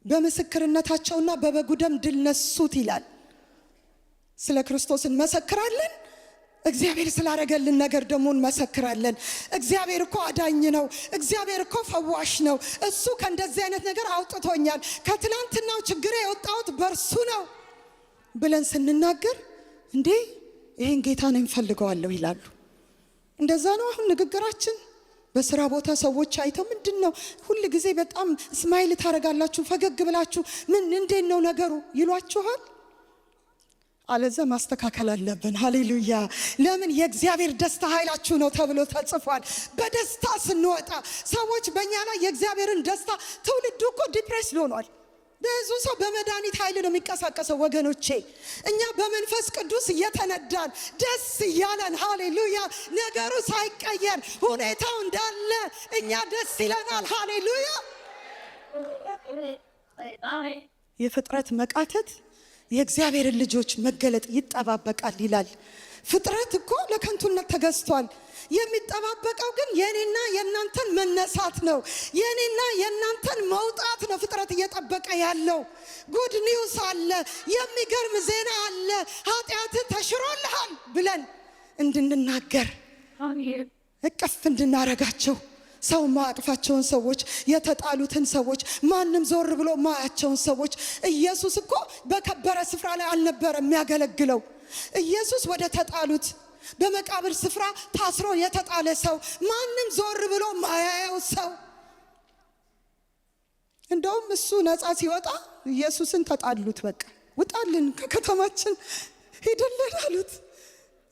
በምስክርነታቸውና በበጉ ደም ድል ነሱት ይላል። ስለ ክርስቶስ እንመሰክራለን። እግዚአብሔር ስላደረገልን ነገር ደግሞ እንመሰክራለን። እግዚአብሔር እኮ አዳኝ ነው። እግዚአብሔር እኮ ፈዋሽ ነው። እሱ ከእንደዚህ አይነት ነገር አውጥቶኛል። ከትላንትናው ችግሬ የወጣሁት በእርሱ ነው ብለን ስንናገር እንዴ ይሄን ጌታ ነው እንፈልገዋለሁ ይላሉ። እንደዛ ነው አሁን ንግግራችን። በስራ ቦታ ሰዎች አይተው ምንድነው ሁሉ ጊዜ በጣም ስማይል ታረጋላችሁ፣ ፈገግ ብላችሁ ምን እንዴት ነው ነገሩ ይሏችኋል። አለዛ ማስተካከል አለብን። ሃሌሉያ! ለምን የእግዚአብሔር ደስታ ኃይላችሁ ነው ተብሎ ተጽፏል። በደስታ ስንወጣ ሰዎች በእኛ ላይ የእግዚአብሔርን ደስታ ትውልዱ እኮ ዲፕሬስ ሆኗል። ብዙ ሰው በመድኃኒት ኃይል ነው የሚንቀሳቀሰው ወገኖቼ። እኛ በመንፈስ ቅዱስ እየተነዳን ደስ እያለን ሃሌሉያ፣ ነገሩ ሳይቀየር ሁኔታው እንዳለ እኛ ደስ ይለናል። ሃሌሉያ! የፍጥረት መቃተት የእግዚአብሔርን ልጆች መገለጥ ይጠባበቃል ይላል። ፍጥረት እኮ ለከንቱነት ተገዝቷል። የሚጠባበቀው ግን የኔና የናንተን መነሳት ነው። የኔና የናንተን መውጣት ነው ፍጥረት እየጠበቀ ያለው። ጉድ ኒውስ አለ፣ የሚገርም ዜና አለ። ኃጢአት ተሽሮልሃል ብለን እንድንናገር እቅፍ እንድናረጋቸው፣ ሰው ማያቅፋቸውን ሰዎች፣ የተጣሉትን ሰዎች፣ ማንም ዞር ብሎ ማያቸውን ሰዎች። ኢየሱስ እኮ በከበረ ስፍራ ላይ አልነበረ የሚያገለግለው። ኢየሱስ ወደ ተጣሉት በመቃብር ስፍራ ታስሮ የተጣለ ሰው፣ ማንም ዞር ብሎ ማያየው ሰው። እንደውም እሱ ነፃ ሲወጣ ኢየሱስን ተጣሉት። በቃ ውጣልን ከከተማችን ሂድልን አሉት።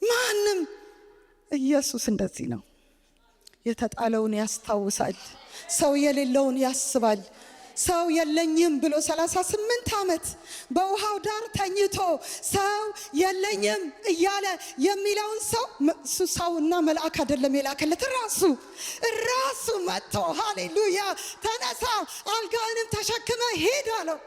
ማንም ኢየሱስ እንደዚህ ነው። የተጣለውን ያስታውሳል። ሰው የሌለውን ያስባል። ሰው የለኝም ብሎ 38 ዓመት በውሃው ዳር ተኝቶ ሰው የለኝም እያለ የሚለውን ሰው ሰውና መልአክ አይደለም የላከለት፣ ራሱ መጥቶ ሃሌሉያ ተነሳ፣ አልጋህንም ተሸክመ ሂድ አለው።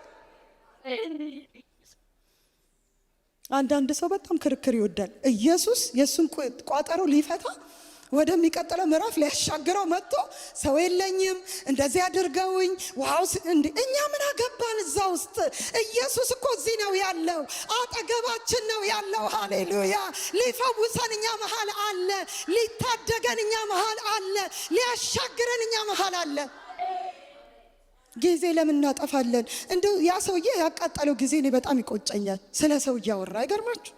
አንዳንድ ሰው በጣም ክርክር ይወዳል። ኢየሱስ የሱን ቋጠሮ ሊፈታ ወደሚቀጥለው ምዕራፍ ሊያሻግረው መጥቶ ሰው የለኝም እንደዚህ አድርገውኝ ዋው እንዴ እኛ ምን አገባን እዛ ውስጥ? ኢየሱስ እኮ እዚህ ነው ያለው፣ አጠገባችን ነው ያለው። ሃሌሉያ! ሊፈውሰን እኛ መሃል አለ፣ ሊታደገን እኛ መሃል አለ፣ ሊያሻግረን እኛ መሃል አለ። ጊዜ ለምን እናጠፋለን? እንደው ያ ሰውዬ ያቃጠለው ጊዜ እኔ በጣም ይቆጨኛል። ስለ ሰው እያወራ አይገርማችሁ?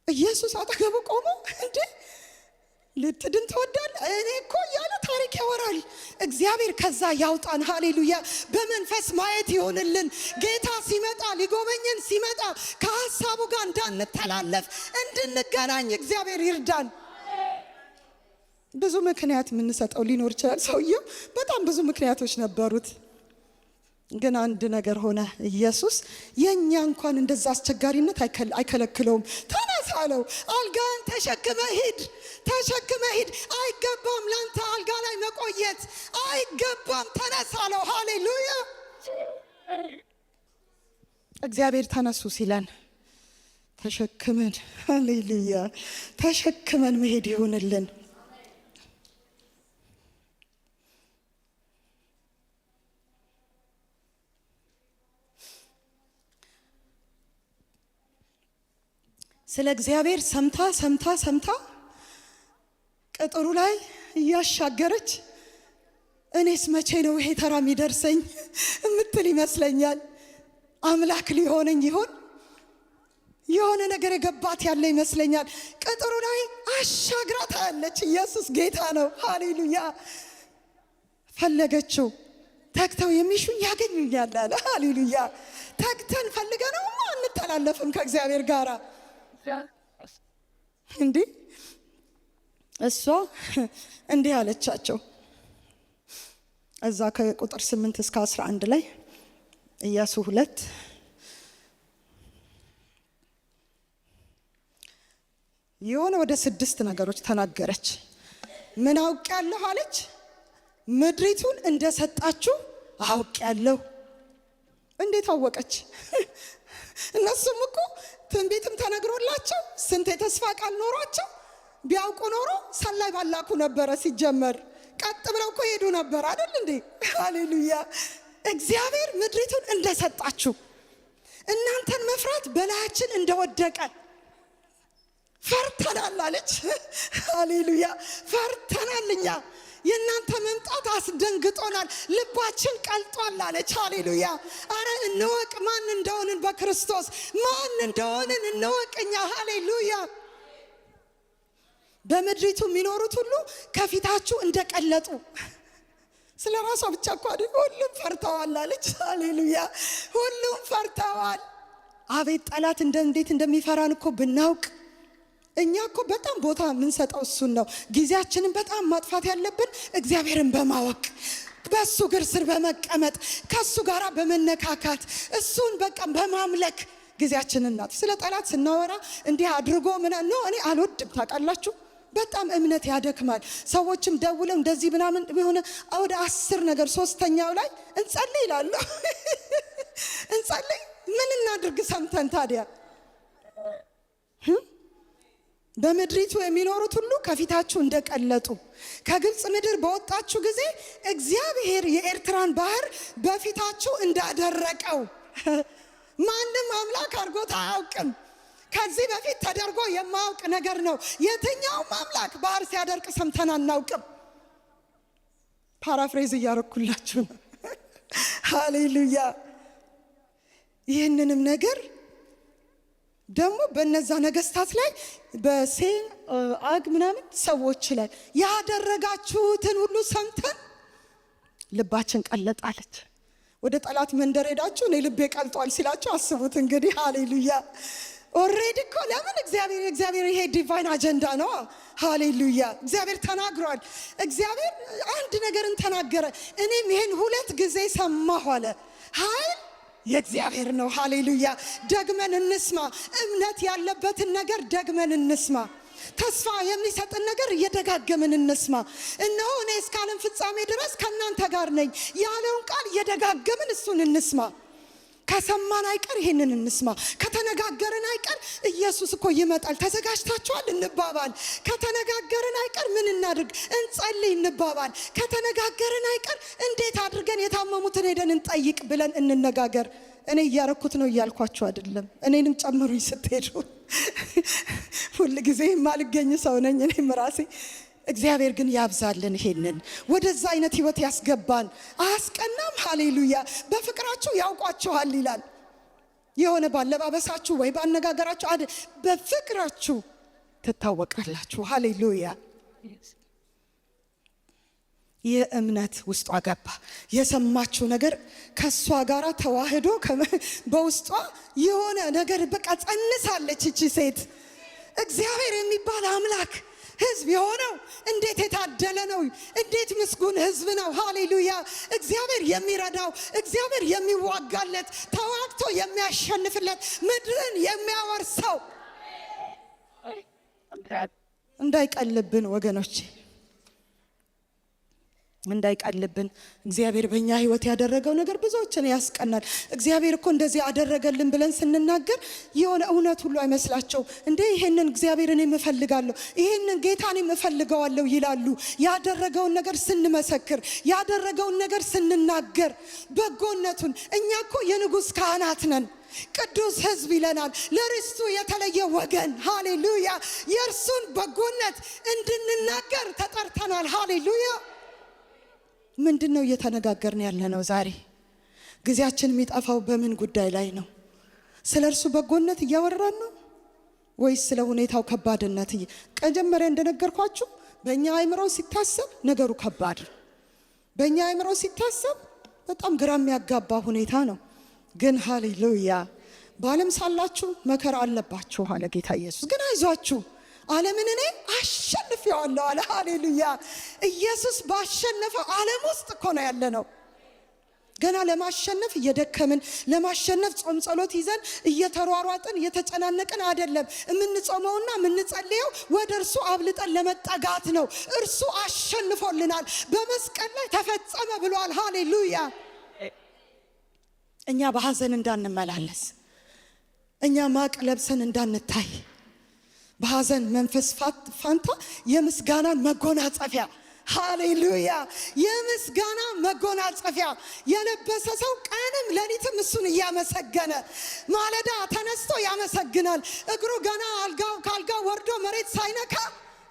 ኢየሱስ አጠገቡ ቆሞ እንዴ ልትድን ትወዳለህ? እኔ እኮ እያለ ታሪክ ያወራል። እግዚአብሔር ከዛ ያውጣን። ሃሌሉያ! በመንፈስ ማየት ይሆንልን። ጌታ ሲመጣ ሊጎበኘን ሲመጣ ከሀሳቡ ጋር እንዳንተላለፍ እንድንገናኝ እግዚአብሔር ይርዳን። ብዙ ምክንያት የምንሰጠው ሊኖር ይችላል። ሰውየው በጣም ብዙ ምክንያቶች ነበሩት። ግን አንድ ነገር ሆነ። ኢየሱስ የኛ እንኳን እንደዛ አስቸጋሪነት አይከለክለውም። ተነስ አለው። አልጋን ተሸክመ ሂድ፣ ተሸክመ ሂድ። አይገባም ላንተ አልጋ ላይ መቆየት አይገባም። ተነስ አለው። ሃሌሉያ! እግዚአብሔር ተነሱ ሲለን ተሸክመን፣ ሃሌሉያ፣ ተሸክመን መሄድ ይሆንልን። ስለ እግዚአብሔር ሰምታ ቅጥሩ ላይ እያሻገረች እኔስ መቼ ነው ይሄ ተራ የሚደርሰኝ እምትል ይመስለኛል። አምላክ ሊሆነኝ ይሆን? የሆነ ነገር የገባት ያለ ይመስለኛል። ቅጥሩ ላይ አሻግራ ታያለች። ኢየሱስ ጌታ ነው። ሃሌሉያ! ፈለገችው። ተግተው የሚሹኝ ያገኙኛል አለ። ሃሌሉያ! ተግተን ፈልገነው አንተላለፍም ከእግዚአብሔር ጋራ እንዴ። እሷ እንዲህ አለቻቸው። እዛ ከቁጥር 8 እስከ 11 ላይ ኢያሱ 2 የሆነ ወደ 6 ነገሮች ተናገረች። ምን አውቄያለሁ አለች? ምድሪቱን እንደሰጣችሁ አውቄያለሁ። እንዴት አወቀች? እነሱም እኮ ትንቢትም ተነግሮላቸው ስንት የተስፋ ቃል ኖሯቸው ቢያውቁ ኖሮ ሰላይ ባላኩ ነበረ። ሲጀመር ቀጥ ብለው እኮ ሄዱ ነበር አይደል እንዴ? ሃሌሉያ! እግዚአብሔር ምድሪቱን እንደሰጣችሁ እናንተን መፍራት በላያችን እንደወደቀ ፈርተናል አለች። ሃሌሉያ! ፈርተናል እኛ። የእናንተ መምጣት አስደንግጦናል፣ ልባችን ቀልጧል አለች። ሃሌሉያ! አረ እንወቅ ማን እንደሆንን፣ በክርስቶስ ማን እንደሆንን እንወቅ እኛ። ሃሌሉያ! በምድሪቱ የሚኖሩት ሁሉ ከፊታችሁ እንደቀለጡ። ስለ ራሷ ብቻ እኮ አይደል፣ ሁሉም ፈርተዋል አለች። ሃሌሉያ! ሁሉም ፈርተዋል። አቤት ጠላት እንዴት እንደሚፈራን እኮ ብናውቅ። እኛ እኮ በጣም ቦታ የምንሰጠው እሱን ነው። ጊዜያችንን በጣም ማጥፋት ያለብን እግዚአብሔርን በማወቅ በሱ እግር ስር በመቀመጥ ከሱ ጋራ በመነካካት እሱን በቃ በማምለክ ጊዜያችንን እናጥፍ። ስለ ጠላት ስናወራ እንዲህ አድርጎ ነው እኔ አልወድም። ታውቃላችሁ በጣም እምነት ያደክማል። ሰዎችም ደውለው እንደዚህ ምናምን ቢሆነ ወደ 10 ነገር 3ኛው ላይ እንጸልይ ይላሉ። እንጸልይ ምን እናድርግ ሰምተን ታዲያ? በምድሪቱ የሚኖሩት ሁሉ ከፊታችሁ እንደቀለጡ ከግብፅ ምድር በወጣችሁ ጊዜ እግዚአብሔር የኤርትራን ባህር በፊታችሁ እንዳደረቀው ማንም አምላክ አድርጎት አያውቅም። ከዚህ በፊት ተደርጎ የማያውቅ ነገር ነው። የትኛውም አምላክ ባህር ሲያደርቅ ሰምተን አናውቅም። ፓራፍሬዝ እያረኩላችሁ ነው። ሃሌሉያ! ይህንንም ነገር ደግሞ በነዛ ነገስታት ላይ በሴን አግ ምናምን ሰዎች ላይ ያደረጋችሁትን ሁሉ ሰምተን ልባችን ቀለጣለች። ወደ ጠላት መንደር ሄዳችሁ እኔ ልቤ ቀልጧል ሲላችሁ አስቡት እንግዲህ። ሃሌሉያ! ኦሬዲ እኮ ለምን እግዚአብሔር ይሄ ዲቫይን አጀንዳ ነው። ሃሌሉያ! እግዚአብሔር ተናግሯል። እግዚአብሔር አንድ ነገርን ተናገረ፣ እኔም ይሄን 2 ጊዜ ሰማሁ አለ። ኃይል የእግዚአብሔር ነው። ሃሌሉያ! ደግመን እንስማ። እምነት ያለበትን ነገር ደግመን እንስማ። ተስፋ የሚሰጥን ነገር እየደጋገምን እንስማ። እነሆ እኔ እስከ ዓለም ፍጻሜ ድረስ ከእናንተ ጋር ነኝ ያለውን ቃል እየደጋገምን እሱን እንስማ። ከሰማን አይቀር ይሄንን እንስማ። ከተነጋገርን አይቀር ኢየሱስ እኮ ይመጣል ተዘጋጅታችኋል እንባባል። ከተነጋገርን አይቀር ምን እናድርግ እንጸልይ እንባባል። ከተነጋገርን አይቀር እንዴት አድርገን የታመሙትን ሄደን እንጠይቅ ብለን እንነጋገር። እኔ እያረኩት ነው እያልኳችሁ አይደለም፣ እኔንም ጨምሩኝ ስትሄዱ። ሁሉ ጊዜ የማልገኝ ሰው ነኝ እኔም ራሴ። እግዚአብሔር ግን ያብዛልን፣ ይሄንን ወደዛ አይነት ህይወት ያስገባን። አያስቀናም? ሃሌሉያ። በፍቅራችሁ ያውቋችኋል ይላል። የሆነ ባለባበሳችሁ ወይ ባነጋገራችሁ በፍቅራችሁ ትታወቃላችሁ። ሃሌሉያ። የእምነት ውስጧ ገባ። የሰማችው ነገር ከሷ ጋር ተዋህዶ በውስጧ የሆነ ነገር በቃ ጸንሳለች እቺ ሴት። እግዚአብሔር የሚባል አምላክ ህዝብ የሆነው እንዴት የታደለ ነው! እንዴት ምስጉን ህዝብ ነው! ሃሌሉያ። እግዚአብሔር የሚረዳው፣ እግዚአብሔር የሚዋጋለት፣ ተዋግቶ የሚያሸንፍለት፣ ምድርን የሚያወርሰው እንዳይቀልብን ወገኖቼ፣ እንዳይቀልብን። እግዚአብሔር በእኛ ህይወት ያደረገው ነገር ብዙዎችን ያስቀናል። እግዚአብሔር እኮ እንደዚህ አደረገልን ብለን ስንናገር የሆነ እውነት ሁሉ አይመስላቸው። እንዴ ይሄንን እግዚአብሔርን እፈልጋለሁ፣ ይሄንን ጌታን እፈልገዋለሁ ይላሉ። ያደረገውን ነገር ስንመሰክር፣ ያደረገውን ነገር ስንናገር፣ በጎነቱን። እኛ እኮ የንጉሥ ካህናት ነን፣ ቅዱስ ህዝብ ይለናል፣ ለርስቱ የተለየ ወገን። ሃሌሉያ። የእርሱን በጎነት እንድንናገር ተጠርተናል። ሃሌሉያ። ምንድነው እየተነጋገርን ያለነው ዛሬ? ጊዜያችን የሚጠፋው በምን ጉዳይ ላይ ነው? ስለ እርሱ በጎነት እያወራን ነው ወይስ ስለ ሁኔታው ከባድነት? መጀመሪያ እንደነገርኳችሁ በእኛ አእምሮ ሲታሰብ ነገሩ ከባድ ነው። በእኛ አእምሮ ሲታሰብ በጣም ግራ የሚያጋባ ሁኔታ ነው። ግን ሃሌሉያ፣ በዓለም ሳላችሁ መከራ አለባችሁ አለ ጌታ ኢየሱስ። ግን አይዟችሁ ዓለምን እኔ አሸንፌዋለሁ አለ። ሃሌሉያ። ኢየሱስ ባሸነፈው ዓለም ውስጥ እኮ ነው ያለነው። ገና ለማሸነፍ እየደከምን፣ ለማሸነፍ ጾም ጸሎት ይዘን እየተሯሯጥን እየተጨናነቅን አይደለም። የምንጾመውና የምንጸልየው ወደ እርሱ አብልጠን ለመጠጋት ነው። እርሱ አሸንፎልናል፣ በመስቀል ላይ ተፈጸመ ብሏል። ሃሌሉያ። እኛ በሐዘን እንዳንመላለስ፣ እኛ ማቅ ለብሰን እንዳንታይ፣ በሐዘን መንፈስ ፋንታ የምስጋናን መጎናጸፊያ፣ ሃሌሉያ፣ የምስጋና መጎናጸፊያ የለበሰ ሰው ቀንም ሌሊትም እሱን እያመሰገነ ማለዳ ተነስቶ ያመሰግናል። እግሩ ገና ካልጋው ወርዶ መሬት ሳይነካ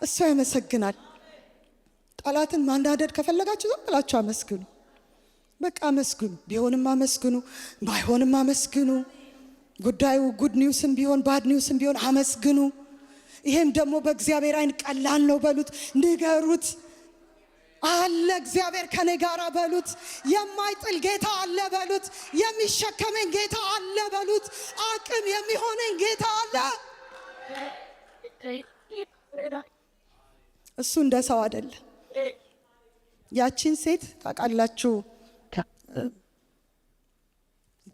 እሱ ያመሰግናል። ጠላትን ማናደድ ከፈለጋችሁ ዝም ብላችሁ አመስግኑ። በቃ አመስግኑ። ቢሆንም አመስግኑ፣ ባይሆንም አመስግኑ። ጉዳዩ ጉድ ኒውስም ቢሆን ባድ ኒውስም ቢሆን አመስግኑ። ይሄም ደግሞ በእግዚአብሔር አይን ቀላል ነው በሉት፣ ንገሩት። አለ እግዚአብሔር ከኔ ጋር በሉት። የማይጥል ጌታ አለ በሉት። የሚሸከመኝ ጌታ አለ በሉት። አቅም የሚሆነኝ ጌታ አለ። እሱ እንደ ሰው አይደለም። ያቺን ሴት ታውቃላችሁ፣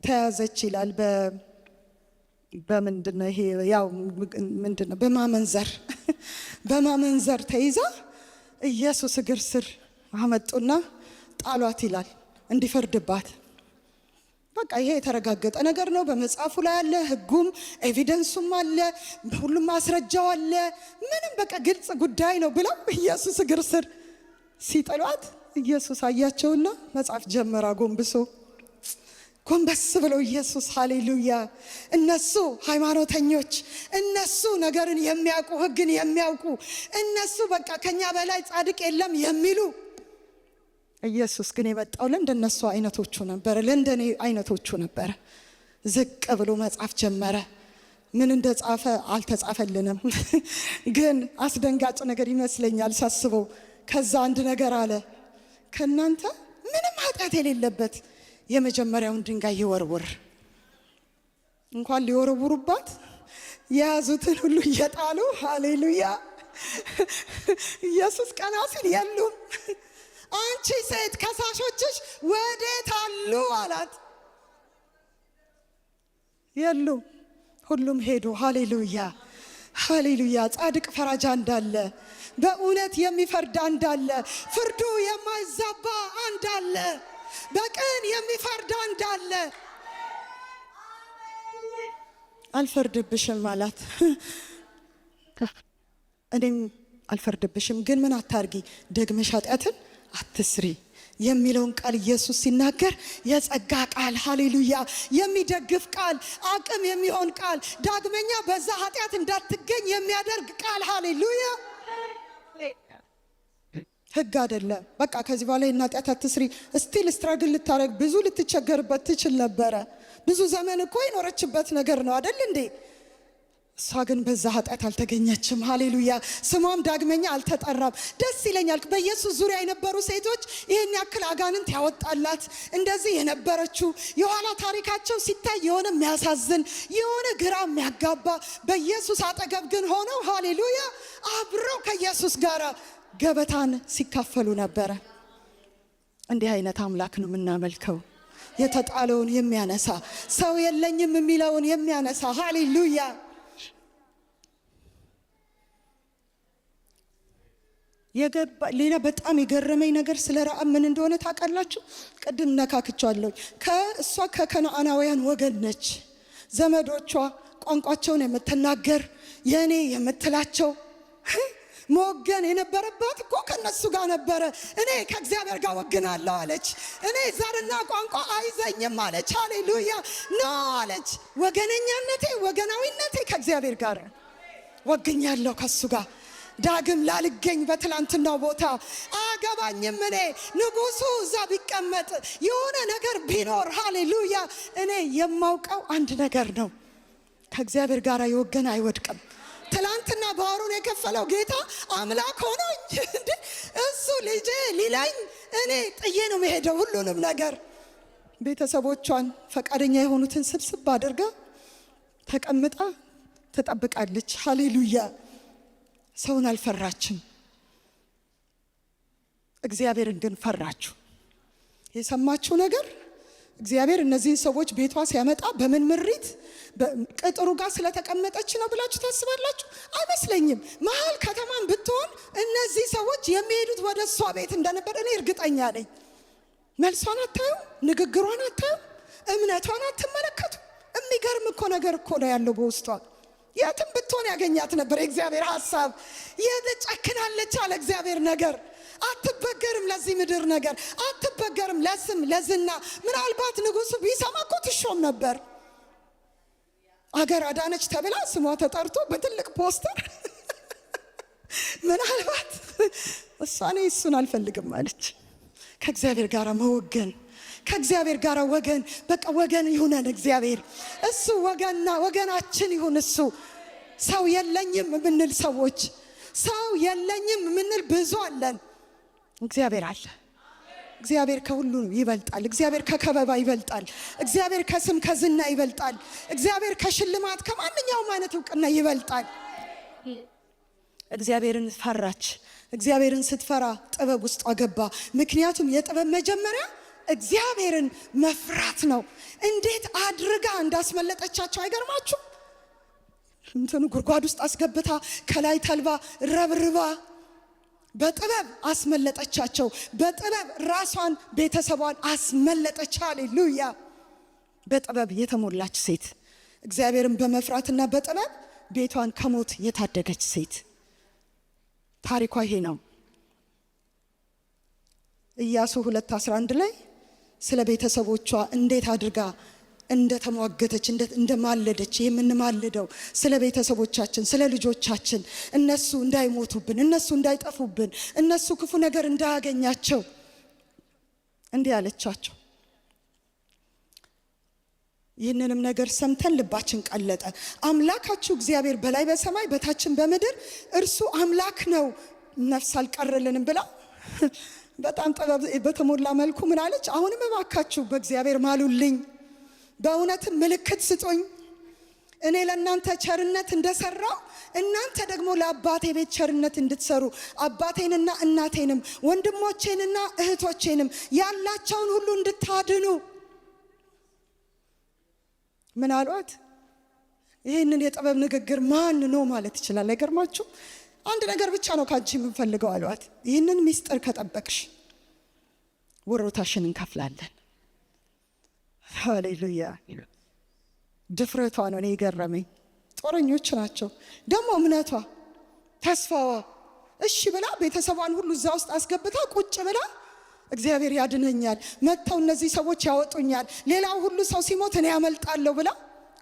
ተያዘች ይላል። በምንድነው ይሄ? ያው ምንድነው? በማመንዘር ተይዛ ኢየሱስ እግር ስር አመጡና ጣሏት ይላል፣ እንዲፈርድባት። በቃ ይሄ የተረጋገጠ ነገር ነው። በመጽሐፉ ላይ አለ፣ ህጉም ኤቪደንሱም አለ፣ ሁሉም ማስረጃው አለ። ምንም በቃ ግልጽ ጉዳይ ነው ብለው ኢየሱስ እግር ስር ሲጥሏት ኢየሱስ አያቸውና መጽሐፍ ጀመራ ጎንበስ ብለው ኢየሱስ ሃሌሉያ። እነሱ ሃይማኖተኞች፣ እነሱ ነገርን የሚያውቁ ህግን የሚያውቁ እነሱ በቃ ከኛ በላይ ጻድቅ የለም የሚሉ፣ ኢየሱስ ግን የመጣው ለእንደነሱ አይነቶቹ ነበር፣ ለእንደኔ አይነቶቹ ነበር። ዝቅ ብሎ መጽሐፍ ጀመረ። ምን እንደጻፈ አልተጻፈልንም፣ ግን አስደንጋጭ ነገር ይመስለኛል ሳስበው። ከዛ አንድ ነገር አለ፣ ከናንተ ምንም ኃጢአት የሌለበት የመጀመሪያውን ድንጋይ ይወርውር። እንኳን ሊወረውሩባት የያዙትን ሁሉ እየጣሉ ሃሌሉያ። ኢየሱስ ቀና ሲል የሉም። አንቺ ሴት ከሳሾችሽ ወዴት አሉ አላት። የሉም፣ ሁሉም ሄዱ። ሃሌሉያ ሃሌሉያ። ጻድቅ ፈራጃ እንዳለ፣ በእውነት የሚፈርድ እንዳለ፣ ፍርዱ የማይዛባ እንዳለ፣ በቀን የሚፈርድ እንዳለ፣ አልፈርድብሽም አላት። እኔም አልፈርድብሽም፣ ግን ምን አታርጊ? ደግመሽ ኃጢአትን አትስሪ የሚለውን ቃል ኢየሱስ ሲናገር የጸጋ ቃል፣ ሃሌሉያ፣ የሚደግፍ ቃል፣ አቅም የሚሆን ቃል፣ ዳግመኛ በዛ ኃጢአት እንዳትገኝ የሚያደርግ ቃል፣ ሃሌሉያ። ህግ አይደለም። በቃ ከዚህ በኋላ ኃጢአት አትስሪ ስቲል ስትራግል ልታረግ ብዙ ልትቸገርበት ትችል ነበረ። ብዙ ዘመን እኮ የኖረችበት ነገር ነው አይደል እንዴ? እሷ ግን በዛ ኃጢአት አልተገኘችም። ሃሌሉያ። ስሟም ዳግመኛ አልተጠራም። ደስ ይለኛል። በኢየሱስ ዙሪያ የነበሩ ሴቶች ይህን ያክል አጋንንት ያወጣላት እንደዚህ የነበረችው የኋላ ታሪካቸው ሲታይ የሆነ የሚያሳዝን የሆነ ግራ የሚያጋባ፣ በኢየሱስ አጠገብ ግን ሆነው ሃሌሉያ አብረው ከኢየሱስ ጋር ገበታን ሲካፈሉ ነበረ። እንዲህ አይነት አምላክ ነው የምናመልከው። የተጣለውን የሚያነሳ፣ ሰው የለኝም የሚለውን የሚያነሳ፣ ሃሌሉያ። ሌላ በጣም የገረመኝ ነገር ስለ ረዓብ ምን እንደሆነ ታውቃላችሁ? ቅድም ነካክቻለሁ። እሷ ከከነዓናውያን ወገን ነች። ዘመዶቿ ቋንቋቸውን የምትናገር የኔ የምትላቸው መወገን የነበረባት እኮ ከነሱ ጋር ነበረ። እኔ ከእግዚአብሔር ጋር ወግናለሁ አለች። እኔ ዘርና ቋንቋ አይዘኝም አለች። ሃሌሉያ ኖ አለች። ወገነኛነቴ፣ ወገናዊነቴ ከእግዚአብሔር ጋር ወግኛለሁ። ከሱ ጋር ዳግም ላልገኝ በትላንትናው ቦታ አገባኝም። እኔ ንጉሱ እዛ ቢቀመጥ የሆነ ነገር ቢኖር ሃሌሉያ፣ እኔ የማውቀው አንድ ነገር ነው፣ ከእግዚአብሔር ጋር የወገን አይወድቅም። ትላንትና ባህሩን የከፈለው ጌታ አምላክ ሆኖ እንጂ እሱ ልጄ ሊላኝ እኔ ጥዬ ነው መሄደው ሁሉንም ነገር። ቤተሰቦቿን ፈቃደኛ የሆኑትን ስብስብ አድርጋ ተቀምጣ ትጠብቃለች። ሃሌሉያ። ሰውን አልፈራችም፣ እግዚአብሔርን ግን ፈራችሁ። የሰማችሁ ነገር እግዚአብሔር እነዚህን ሰዎች ቤቷ ሲያመጣ በምን ምሪት ቅጥሩ ጋር ስለተቀመጠች ነው ብላችሁ ታስባላችሁ? አይመስለኝም። መሀል ከተማን ብትሆን እነዚህ ሰዎች የሚሄዱት ወደ እሷ ቤት እንደነበር እኔ እርግጠኛ ነኝ። መልሷን አታዩ፣ ንግግሯን አታዩ፣ እምነቷን አትመለከቱ። የሚገርም እኮ ነገር እኮ ነው ያለው በውስጧ። የትም ብትሆን ያገኛት ነበር የእግዚአብሔር ሐሳብ። ጨክናለች አለ እግዚአብሔር ነገር። አትበገርም ለዚህ ምድር ነገር፣ አትበገርም ለስም ለዝና። ምናልባት ንጉሱ ቢሰማ እኮ ትሾም ነበር። አገር አዳነች ተብላ ስሟ ተጠርቶ በትልቅ ፖስተር ምናልባት እሷኔ እሱን አልፈልግም አለች። ከእግዚአብሔር ጋር መወገን፣ ከእግዚአብሔር ጋር ወገን፣ በቃ ወገን ይሁነን እግዚአብሔር። እሱ ወገናችን ይሁን። እሱ ሰው የለኝም የምንል ሰዎች፣ ሰው የለኝም የምንል ብዙ አለን። እግዚአብሔር አለ። እግዚአብሔር ከሁሉ ይበልጣል። እግዚአብሔር ከከበባ ይበልጣል። እግዚአብሔር ከስም ከዝና ይበልጣል። እግዚአብሔር ከሽልማት ከማንኛውም አይነት እውቅና ይበልጣል። እግዚአብሔርን ፈራች። እግዚአብሔርን ስትፈራ ጥበብ ውስጥ አገባ። ምክንያቱም የጥበብ መጀመሪያ እግዚአብሔርን መፍራት ነው። እንዴት አድርጋ እንዳስመለጠቻቸው አይገርማችሁ? እንትኑ ጉድጓድ ውስጥ አስገብታ ከላይ ተልባ ረብርባ በጥበብ አስመለጠቻቸው። በጥበብ ራሷን ቤተሰቧን አስመለጠች። ሃሌሉያ። በጥበብ የተሞላች ሴት፣ እግዚአብሔርን በመፍራትና በጥበብ ቤቷን ከሞት የታደገች ሴት። ታሪኳ ይሄ ነው። ኢያሱ 2:11 ላይ ስለ ቤተሰቦቿ እንዴት አድርጋ እንደተሟገተች እንደማለደች የምንማልደው ስለ ቤተሰቦቻችን፣ ስለ ልጆቻችን፣ እነሱ እንዳይሞቱብን፣ እነሱ እንዳይጠፉብን፣ እነሱ ክፉ ነገር እንዳያገኛቸው እንዲህ አለቻቸው። ይህንንም ነገር ሰምተን ልባችን ቀለጠ። አምላካችሁ እግዚአብሔር በላይ በሰማይ በታችን በምድር እርሱ አምላክ ነው፣ ነፍስ አልቀረልንም ብላ በጣም ጥበብ በተሞላ መልኩ ምን አለች? አሁንም እባካችሁ በእግዚአብሔር ማሉልኝ፣ በእውነትም ምልክት ስጡኝ። እኔ ለእናንተ ቸርነት እንደሰራው እናንተ ደግሞ ለአባቴ ቤት ቸርነት እንድትሰሩ፣ አባቴንና እናቴንም ወንድሞቼንና እህቶቼንም ያላቸውን ሁሉ እንድታድኑ። ምን አሏት? ይህንን የጥበብ ንግግር ማን ነው ማለት ይችላል? አይገርማችሁ? አንድ ነገር ብቻ ነው ካንቺ የምንፈልገው አሏት። ይህንን ሚስጥር ከጠበቅሽ ወሮታሽን እንከፍላለን። ሃሌሉያ። ድፍረቷ ነው እኔ የገረመኝ። ጦረኞች ናቸው ደግሞ እምነቷ፣ ተስፋዋ እሺ ብላ ቤተሰቧን ሁሉ እዛ ውስጥ አስገብታ ቁጭ ብላ እግዚአብሔር ያድነኛል፣ መጥተው እነዚህ ሰዎች ያወጡኛል፣ ሌላው ሁሉ ሰው ሲሞት እኔ ያመልጣለሁ ብላ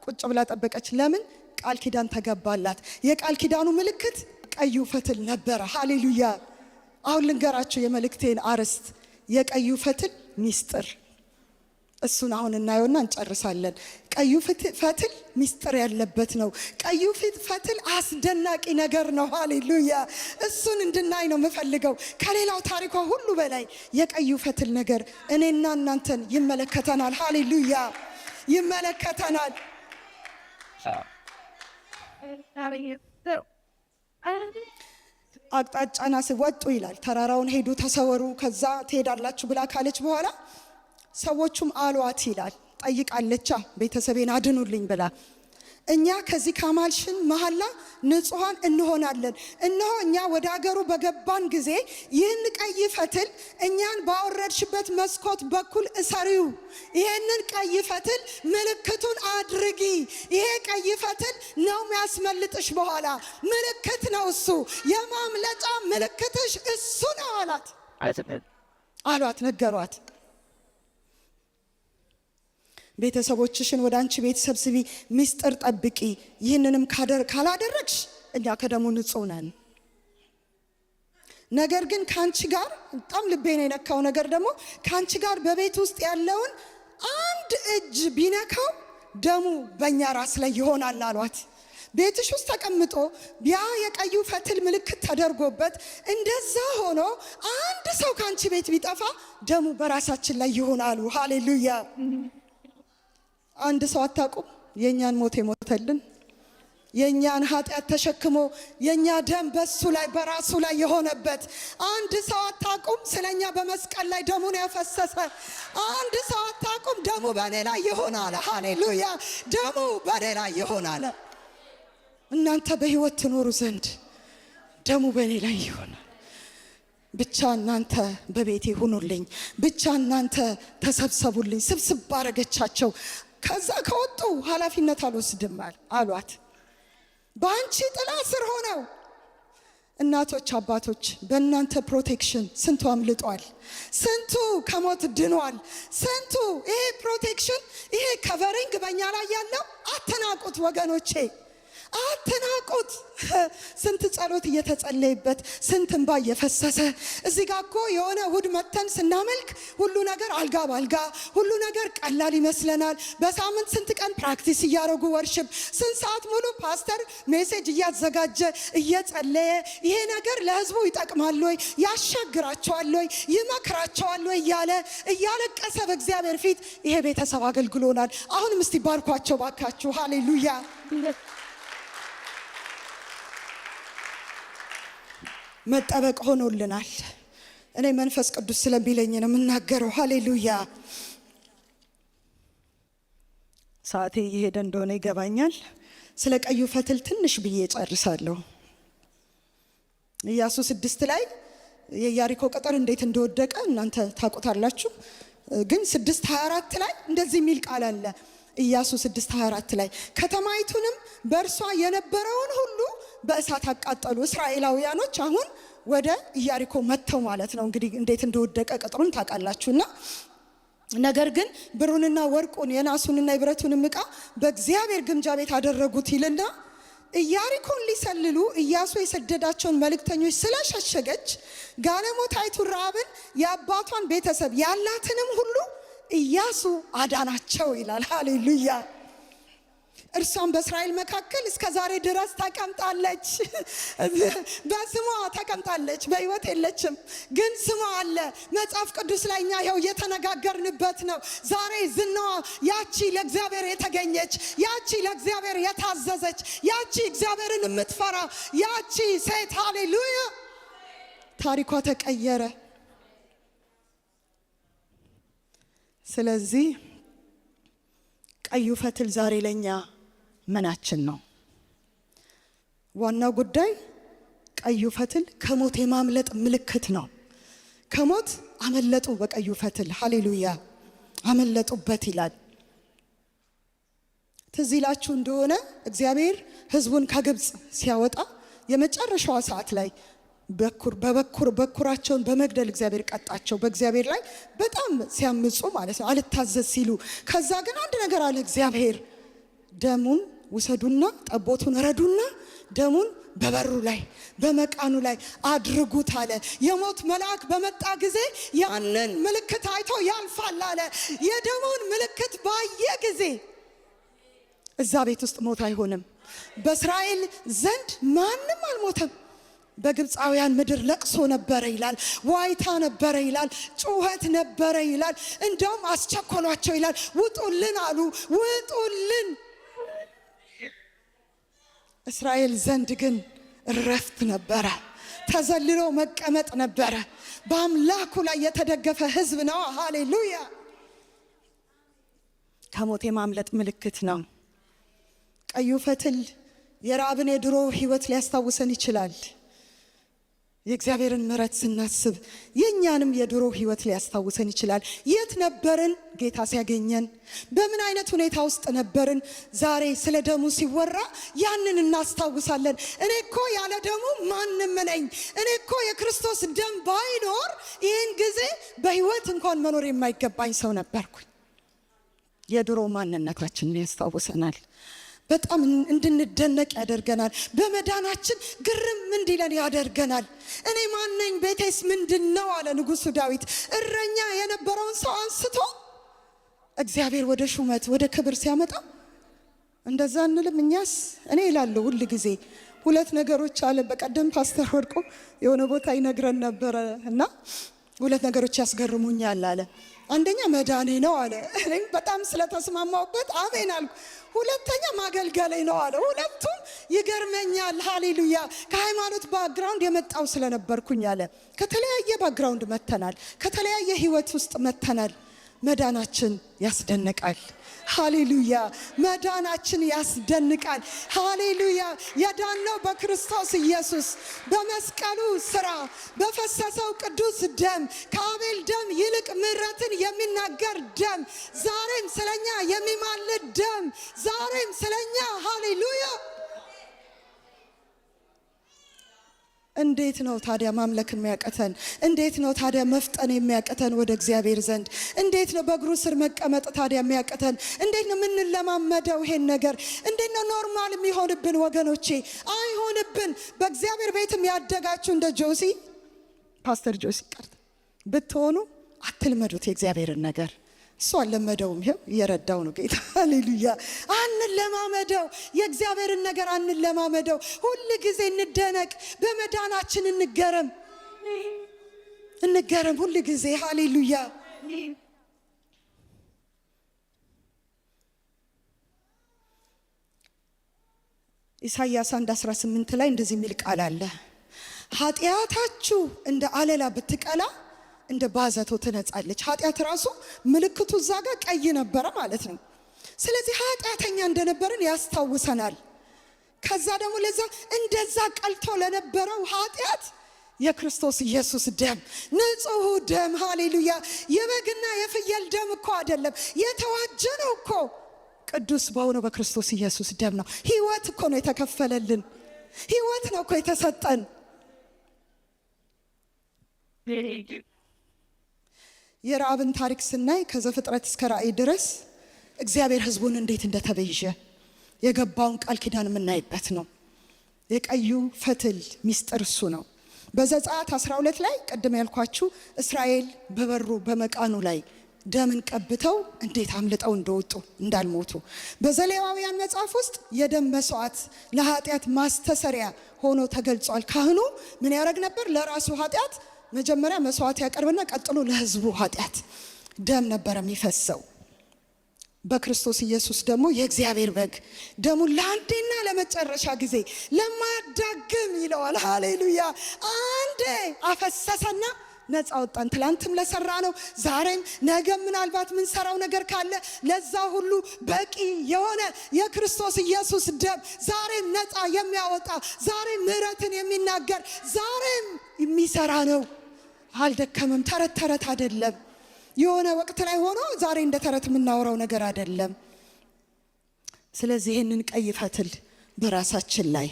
ቁጭ ብላ ጠበቀች። ለምን? ቃል ኪዳን ተገባላት። የቃል ኪዳኑ ምልክት ቀዩ ፈትል ነበረ። ሃሌሉያ። አሁን ልንገራችሁ የመልእክቴን አርዕስት፣ የቀዩ ፈትል ሚስጥር። እሱን አሁን እናየውና እንጨርሳለን። ቀዩ ፈትል ሚስጥር ያለበት ነው። ቀዩ ፈትል አስደናቂ ነገር ነው። ሃሌሉያ። እሱን እንድናይ ነው የምፈልገው። ከሌላው ታሪኳ ሁሉ በላይ የቀዩ ፈትል ነገር እኔና እናንተን ይመለከተናል። ሃሌሉያ፣ ይመለከተናል። አቅጣጫና ወጡ ይላል። ተራራውን ሄዱ፣ ተሰወሩ፣ ከዛ ትሄዳላችሁ ብላ ካለች በኋላ ሰዎቹም አሏት ይላል። ጠይቃለቻ ቤተሰቤን አድኑልኝ ብላ። እኛ ከዚህ ካማልሽን መሐላ ንጹሃን እንሆናለን። እነሆ እኛ ወደ አገሩ በገባን ጊዜ ይህን ቀይ ፈትል እኛን ባወረድሽበት መስኮት በኩል እሰሪው። ይህንን ቀይ ፈትል ምልክቱን አድርጊ። ይሄ ቀይ ፈትል ነው የሚያስመልጥሽ። በኋላ ምልክት ነው እሱ፣ የማምለጫ ምልክትሽ እሱ ነው አሏት፣ ነገሯት። ቤተሰቦችሽን ወደ አንቺ ቤት ሰብስቢ፣ ሚስጥር ጠብቂ። ይህንንም ካላደረግሽ እኛ ከደሙ ንጹህ ነን። ነገር ግን ካንቺ ጋር በጣም ልቤን የነካው ነገር ደግሞ ካንቺ ጋር በቤት ውስጥ ያለውን አንድ እጅ ቢነካው ደሙ በእኛ ራስ ላይ ይሆናል አሏት። ቤትሽ ውስጥ ተቀምጦ ያ የቀዩ ፈትል ምልክት ተደርጎበት እንደዛ ሆኖ አንድ ሰው ካንቺ ቤት ቢጠፋ ደሙ በራሳችን ላይ ይሆናሉ። ሃሌሉያ። አንድ ሰው አታውቁም? የኛን ሞት የሞተልን፣ የኛን ኃጢአት ተሸክሞ የኛ ደም በሱ ላይ በራሱ ላይ የሆነበት አንድ ሰው አታውቁም? ስለኛ በመስቀል ላይ ደሙን ያፈሰሰ አንድ ሰው አታውቁም? ደሙ በኔ ላይ ይሆናል። ሃሌሉያ። ደሙ በኔ ላይ ይሆናል። እናንተ በህይወት ትኖሩ ዘንድ ደሙ በኔ ላይ ይሆናል። ብቻ እናንተ በቤቴ ሁኑልኝ፣ ብቻ እናንተ ተሰብሰቡልኝ። ስብስብ አረገቻቸው። ከዛ ከወጡ ኃላፊነት አልወስድም አሏት። በአንቺ ጥላ ስር ሆነው እናቶች፣ አባቶች በእናንተ ፕሮቴክሽን ስንቱ አምልጧል፣ ስንቱ ከሞት ድኗል፣ ስንቱ ይሄ ፕሮቴክሽን ይሄ ከቨሪንግ በእኛ ላይ ያለው አትናቁት ወገኖቼ፣ አትናቁት። ስንት ጸሎት እየተጸለየበት ስንት እንባ እየፈሰሰ እዚህ ጋር እኮ የሆነ እሁድ መተን ስናመልክ ሁሉ ነገር አልጋ ባልጋ ሁሉ ነገር ቀላል ይመስለናል። በሳምንት ስንት ቀን ፕራክቲስ እያደረጉ ወርሽፕ ስንት ሰዓት ሙሉ ፓስተር ሜሴጅ እያዘጋጀ እየጸለየ ይሄ ነገር ለህዝቡ ይጠቅማል ወይ ያሻግራቸዋል ወይ ይመክራቸዋል ወይ እያለ እያለቀሰ በእግዚአብሔር ፊት ይሄ ቤተሰብ አገልግሎናል። አሁንም እስቲ ባርኳቸው ባካችሁ። ሃሌሉያ። መጠበቅ ሆኖልናል። እኔ መንፈስ ቅዱስ ስለሚለኝ ነው የምናገረው። ሃሌሉያ። ሰዓቴ እየሄደ እንደሆነ ይገባኛል። ስለ ቀዩ ፈትል ትንሽ ብዬ ጨርሳለሁ። ኢያሱ 6 ላይ የኢያሪኮ ቅጥር እንዴት እንደወደቀ እናንተ ታውቁታላችሁ። ግን 6:24 ላይ እንደዚህ የሚል ቃል አለ። ኢያሱ 6:24 ላይ ከተማይቱንም በእርሷ የነበረውን ሁሉ በእሳት አቃጠሉ። እስራኤላውያኖች አሁን ወደ ኢያሪኮ መጥተው ማለት ነው። እንግዲህ እንዴት እንደወደቀ ቅጥሩን ታውቃላችሁና ነገር ግን ብሩንና ወርቁን የናሱንና የብረቱንም ዕቃ በእግዚአብሔር ግምጃ ቤት አደረጉት ይልና ኢያሪኮን ሊሰልሉ ኢያሱ የሰደዳቸውን መልእክተኞች ስለሸሸገች ጋለሞታይቱ ረዓብን የአባቷን ቤተሰብ ያላትንም ሁሉ ኢያሱ አዳናቸው ይላል። ሃሌሉያ። እርሷም በእስራኤል መካከል እስከ ዛሬ ድረስ ተቀምጣለች። በስሟ ተቀምጣለች። በሕይወት የለችም፣ ግን ስሟ አለ መጽሐፍ ቅዱስ ላይ። እኛ ይኸው እየተነጋገርንበት ነው። ዛሬ ዝናዋ ያቺ ለእግዚአብሔር የተገኘች፣ ያቺ ለእግዚአብሔር የታዘዘች፣ ያቺ እግዚአብሔርን የምትፈራ ያቺ ሴት ሃሌሉያ፣ ታሪኳ ተቀየረ። ስለዚህ ቀዩ ፈትል ዛሬ ለኛ ምናችን ነው? ዋናው ጉዳይ ቀዩ ፈትል ከሞት የማምለጥ ምልክት ነው። ከሞት አመለጡ በቀዩ ፈትል። ሃሌሉያ፣ አመለጡበት ይላል። ትዝ ይላችሁ እንደሆነ እግዚአብሔር ሕዝቡን ከግብፅ ሲያወጣ የመጨረሻው ሰዓት ላይ በኩራቸውን በመግደል እግዚአብሔር ቀጣቸው። በእግዚአብሔር ላይ በጣም ሲያምፁ ማለት ነው፣ አልታዘዝ ሲሉ። ከዛ ግን አንድ ነገር አለ እግዚአብሔር፣ ደሙን ውሰዱና ጠቦቱን ረዱና ደሙን በበሩ ላይ በመቃኑ ላይ አድርጉት አለ። የሞት መልአክ በመጣ ጊዜ ያንን ምልክት አይቶ ያልፋል አለ። የደሙን ምልክት ባየ ጊዜ እዛ ቤት ውስጥ ሞት አይሆንም። በእስራኤል ዘንድ ማንም አልሞተም። በግብፃውያን ምድር ለቅሶ ነበረ ይላል፣ ዋይታ ነበረ ይላል፣ ጩኸት ነበረ ይላል። እንደውም አስቸኮሏቸው ይላል። ውጡልን አሉ፣ ውጡልን። እስራኤል ዘንድ ግን እረፍት ነበረ፣ ተዘልሎ መቀመጥ ነበረ። በአምላኩ ላይ የተደገፈ ሕዝብ ነው። ሃሌሉያ! ከሞት የማምለጥ ምልክት ነው። ቀዩ ፈትል የራብን የድሮ ሕይወት ሊያስታውሰን ይችላል። የእግዚአብሔርን ምሕረት ስናስብ የኛንም የድሮ ሕይወት ሊያስታውሰን ይችላል። የት ነበርን ጌታ ሲያገኘን? በምን አይነት ሁኔታ ውስጥ ነበርን? ዛሬ ስለ ደሙ ሲወራ ያንን እናስታውሳለን። እኔ እኮ ያለ ደሙ ማንም ነኝ። እኔ እኮ የክርስቶስ ደም ባይኖር ይህን ጊዜ በሕይወት እንኳን መኖር የማይገባኝ ሰው ነበርኩኝ። የድሮ ማንነታችንን ያስታውሰናል። በጣም እንድንደነቅ ያደርገናል። በመዳናችን ግርም እንዲለን ያደርገናል። እኔ ማነኝ? ቤቴስ ምንድነው? አለ ንጉሡ ዳዊት። እረኛ የነበረውን ሰው አንስቶ እግዚአብሔር ወደ ሹመት ወደ ክብር ሲያመጣ እንደዛ እንልም እኛስ? እኔ እላለሁ ሁል ጊዜ ሁለት ነገሮች አለ። በቀደም ፓስተር ወድቆ የሆነ ቦታ ይነግረን ነበረ እና ሁለት ነገሮች ያስገርሙኛል አለ። አንደኛ መዳኔ ነው አለ። እኔም በጣም ስለተስማማውበት አሜን አልኩ። ሁለተኛ ማገልገሌ ነው አለ። ሁለቱም ይገርመኛል። ሃሌሉያ! ከሃይማኖት ባክግራውንድ የመጣው ስለነበርኩኝ አለ። ከተለያየ ባክግራውንድ መተናል፣ ከተለያየ ህይወት ውስጥ መተናል። መዳናችን ያስደንቃል። ሃሌሉያ! መዳናችን ያስደንቃል። ሃሌሉያ! የዳነው በክርስቶስ ኢየሱስ በመስቀሉ ስራ በፈሰሰው ቅዱስ ደም፣ ከአቤል ደም ይልቅ ምሕረትን የሚናገር ደም፣ ዛሬም ስለኛ የሚማልድ ደም፣ ዛሬም ስለኛ ሃሌሉያ! እንዴት ነው ታዲያ ማምለክ የሚያቀተን? እንዴት ነው ታዲያ መፍጠን የሚያቀተን ወደ እግዚአብሔር ዘንድ? እንዴት ነው በእግሩ ስር መቀመጥ ታዲያ የሚያቀተን? እንዴት ነው የምንለማመደው ይሄን ነገር? እንዴት ነው ኖርማል የሚሆንብን? ወገኖቼ አይሆንብን። በእግዚአብሔር ቤትም ያደጋችሁ እንደ ጆሲ ፓስተር ጆሲ ቀርት ብትሆኑ አትልመዱት የእግዚአብሔርን ነገር። እሱ አልለመደውም፣ ይሄው እየረዳው ነው ጌታ። ሃሌሉያ! አንለማመደው፣ የእግዚአብሔርን ነገር አንለማመደው። ሁል ጊዜ እንደነቅ፣ በመዳናችን እንገረም ሁል ጊዜ። ሃሌሉያ! ኢሳይያስ 1:18 ላይ እንደዚህ የሚል ቃል አለ። ኃጢአታችሁ እንደ አለላ ብትቀላ እንደ ባዘቶ ትነጻለች። ኃጢአት ራሱ ምልክቱ እዛ ጋር ቀይ ነበረ ማለት ነው። ስለዚህ ኃጢአተኛ እንደነበርን ያስታውሰናል። ከዛ ደግሞ ለዛ እንደዛ ቀልቶ ለነበረው ኃጢአት የክርስቶስ ኢየሱስ ደም፣ ንጹህ ደም፣ ሃሌሉያ! የበግና የፍየል ደም እኮ አይደለም፣ የተዋጀነው እኮ ቅዱስ በሆነው በክርስቶስ ኢየሱስ ደም ነው። ህይወት እኮ ነው የተከፈለልን፣ ህይወት ነው እኮ የተሰጠን። የራብን ታሪክ ስናይ ከዘፍጥረት እስከ ራእይ ድረስ እግዚአብሔር ህዝቡን እንዴት እንደተቤዠ የገባውን ቃል ኪዳን የምናይበት ነው። የቀዩ ፈትል ሚስጥር እሱ ነው። በዘጸአት 12 ላይ ቅድም ያልኳችሁ እስራኤል በበሩ በመቃኑ ላይ ደምን ቀብተው እንዴት አምልጠው እንደወጡ እንዳልሞቱ፣ በዘሌዋውያን መጽሐፍ ውስጥ የደም መስዋዕት ለኃጢአት ማስተሰሪያ ሆኖ ተገልጿል። ካህኑ ምን ያደርግ ነበር? ለራሱ ኃጢአት መጀመሪያ መስዋዕት ያቀርብና ቀጥሎ ለህዝቡ ኃጢአት ደም ነበር የሚፈሰው። በክርስቶስ ኢየሱስ ደግሞ የእግዚአብሔር በግ ደሙን ለአንዴና ለመጨረሻ ጊዜ ለማያዳግም ይለዋል። ሃሌሉያ! አንዴ አፈሰሰና ነፃ ወጣን። ትላንትም ለሰራ ነው፣ ዛሬም ነገም ምናልባት ምን ሰራው ነገር ካለ ለዛ ሁሉ በቂ የሆነ የክርስቶስ ኢየሱስ ደም ዛሬም ነፃ የሚያወጣ፣ ዛሬም ምሕረትን የሚናገር፣ ዛሬም የሚሰራ ነው። አልደከመም። ተረት ተረት አይደለም። የሆነ ወቅት ላይ ሆኖ ዛሬ እንደ ተረት የምናወራው ነገር አይደለም። ስለዚህ ይህንን ቀይ ፈትል በራሳችን ላይ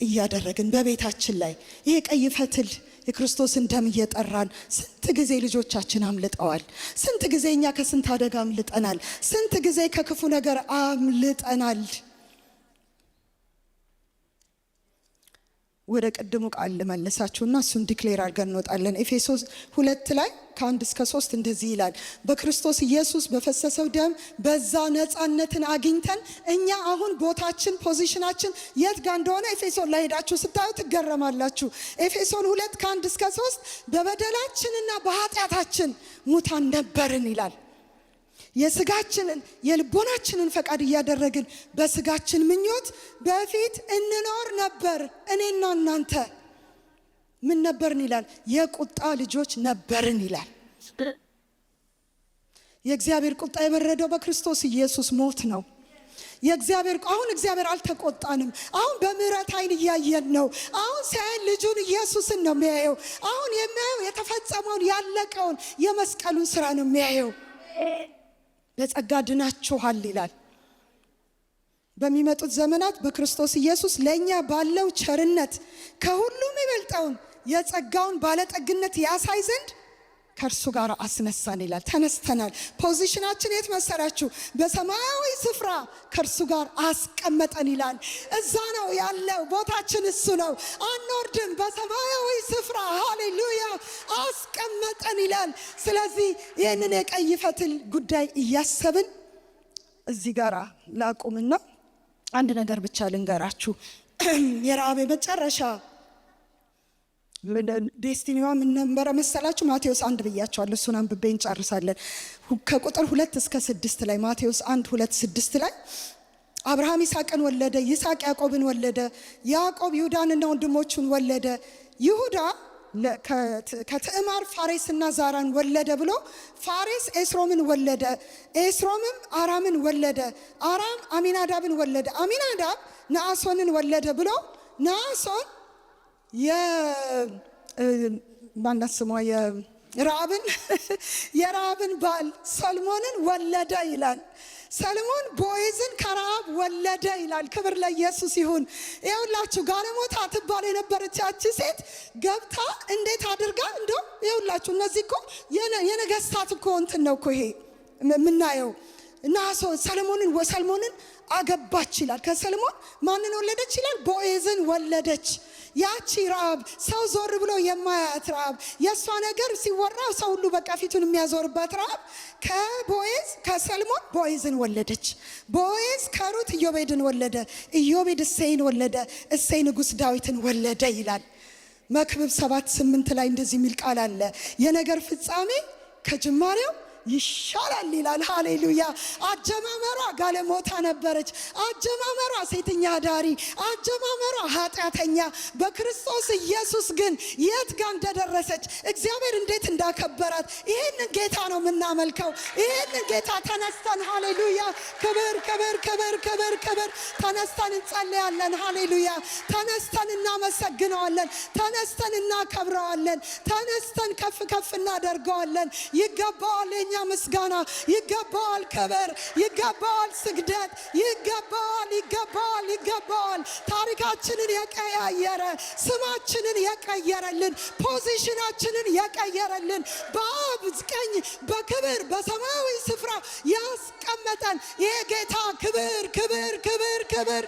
እያደረግን በቤታችን ላይ ይሄ ቀይ ፈትል የክርስቶስን ደም እየጠራን ስንት ጊዜ ልጆቻችን አምልጠዋል። ስንት ጊዜ እኛ ከስንት አደጋ አምልጠናል። ስንት ጊዜ ከክፉ ነገር አምልጠናል። ወደ ቀድሞ ቃል ልመልሳችሁና እሱን ዲክሌር አድርገን እንወጣለን። ኤፌሶስ 2 ላይ ከ1 እስከ 3 እንደዚህ ይላል። በክርስቶስ ኢየሱስ በፈሰሰው ደም በዛ ነፃነትን አግኝተን እኛ አሁን ቦታችን ፖዚሽናችን የት ጋር እንደሆነ ኤፌሶን ላይ ሄዳችሁ ስታዩ ትገረማላችሁ። ኤፌሶን 2 ከ1 እስከ 3 በበደላችንና በኃጢአታችን ሙታን ነበርን ይላል። የስጋችንን የልቦናችንን ፈቃድ እያደረግን በስጋችን ምኞት በፊት እንኖር ነበር። እኔና እናንተ ምን ነበርን ይላል? የቁጣ ልጆች ነበርን ይላል። የእግዚአብሔር ቁጣ የበረደው በክርስቶስ ኢየሱስ ሞት ነው። አሁን እግዚአብሔር አልተቆጣንም። አሁን በምህረት አይን እያየን ነው። አሁን ሲያየን ልጁን ኢየሱስን ነው የሚያየው። አሁን የሚያየው የተፈጸመውን ያለቀውን የመስቀሉን ስራ ነው የሚያየው። በጸጋ ድናችኋል ይላል። በሚመጡት ዘመናት በክርስቶስ ኢየሱስ ለኛ ባለው ቸርነት ከሁሉም ይበልጣውን የጸጋውን ባለጠግነት ያሳይ ዘንድ ከእርሱ ጋር አስነሳን ይላል። ተነስተናል። ፖዚሽናችን የት መሰራችሁ? በሰማያዊ ስፍራ ከእርሱ ጋር አስቀመጠን ይላል። እዛ ነው ያለው ቦታችን፣ እሱ ነው። አንወርድም። በሰማያዊ ስፍራ ሃሌሉያ አስቀመጠን ይላል። ስለዚህ ይህንን የቀይ ፈትል ጉዳይ እያሰብን እዚህ ጋር ላቁምና አንድ ነገር ብቻ ልንገራችሁ። የረዓብ መጨረሻ ዴስቲኒዋ ምን ነበረ መሰላችሁ? ማቴዎስ 1 ብያቸዋለሁ። እሱን አንብቤ እንጨርሳለን። ከቁጥር 2 እስከ 6 ላይ ማቴዎስ 1 2 6 ላይ አብርሃም ይስሐቅን ወለደ፣ ይስሐቅ ያዕቆብን ወለደ፣ ያዕቆብ ይሁዳንና ወንድሞቹን ወለደ፣ ይሁዳ ከትዕማር ፋሬስና ዛራን ወለደ ብሎ ፋሬስ ኤስሮምን ወለደ፣ ኤስሮምም አራምን ወለደ፣ አራም አሚናዳብን ወለደ፣ አሚናዳብ ነአሶንን ወለደ ብሎ ነአሶን የረዓብን ባል ሰልሞንን ወለደ ይላል። ሰልሞን ቦዔዝን ከረዓብ ወለደ ይላል። ክብር ለኢየሱስ ይሁን። ይኸውላችሁ ጋለሞታ ትባል የነበረች ያቺ ሴት ገብታ እንዴት አድርጋ እንደው ይኸውላችሁ እነዚህ እኮ የነገስታት እኮ እንትን ነው እኮ ይሄ የምናየው። እና ሰልሞንን አገባች ይላል። ከሰልሞን ማንን ወለደች ይላል? ቦዔዝን ወለደች። ያቺ ረዓብ ሰው ዞር ብሎ የማያት ረዓብ፣ የእሷ ነገር ሲወራ ሰው ሁሉ በቃ ፊቱን የሚያዞርባት ረዓብ ከሰልሞን ቦዔዝን ወለደች። ቦዔዝ ከሩት ኢዮቤድን ወለደ፣ ኢዮቤድ እሴይን ወለደ፣ እሴይ ንጉሥ ዳዊትን ወለደ ይላል። መክብብ 7:8 ላይ እንደዚህ የሚል ቃል አለ። የነገር ፍጻሜ ከጅማሬው ይሻላል ይላል። ሃሌሉያ። አጀማመሯ ጋለሞታ ነበረች። አጀማመሯ ሴተኛ አዳሪ፣ አጀማመሯ ኃጢአተኛ። በክርስቶስ ኢየሱስ ግን የት ጋር እንደደረሰች እግዚአብሔር እንዴት እንዳከበራት ይህንን ጌታ ነው የምናመልከው። ይህንን ጌታ ተነስተን ሃሌሉያ፣ ክብር ክብር ክብር ክብር ክብር ተነስተን እንጸልያለን። ሃሌሉያ። ተነስተን እናመሰግነዋለን። ተነስተን እናከብረዋለን። ተነስተን ከፍ ከፍ እናደርገዋለን። ይገባዋል የኛ ምስጋና፣ ይገባዋል ክብር፣ ይገባዋል ስግደት፣ ይገባዋል ይገባዋል ይገባዋል። ታሪካችንን የቀያየረ፣ ስማችንን የቀየረልን፣ ፖዚሽናችንን የቀየረልን፣ በአብ ቀኝ በክብር በሰማያዊ ስፍራ ያስቀመጠን ይሄ ጌታ ክብር ክብር ክብር ክብር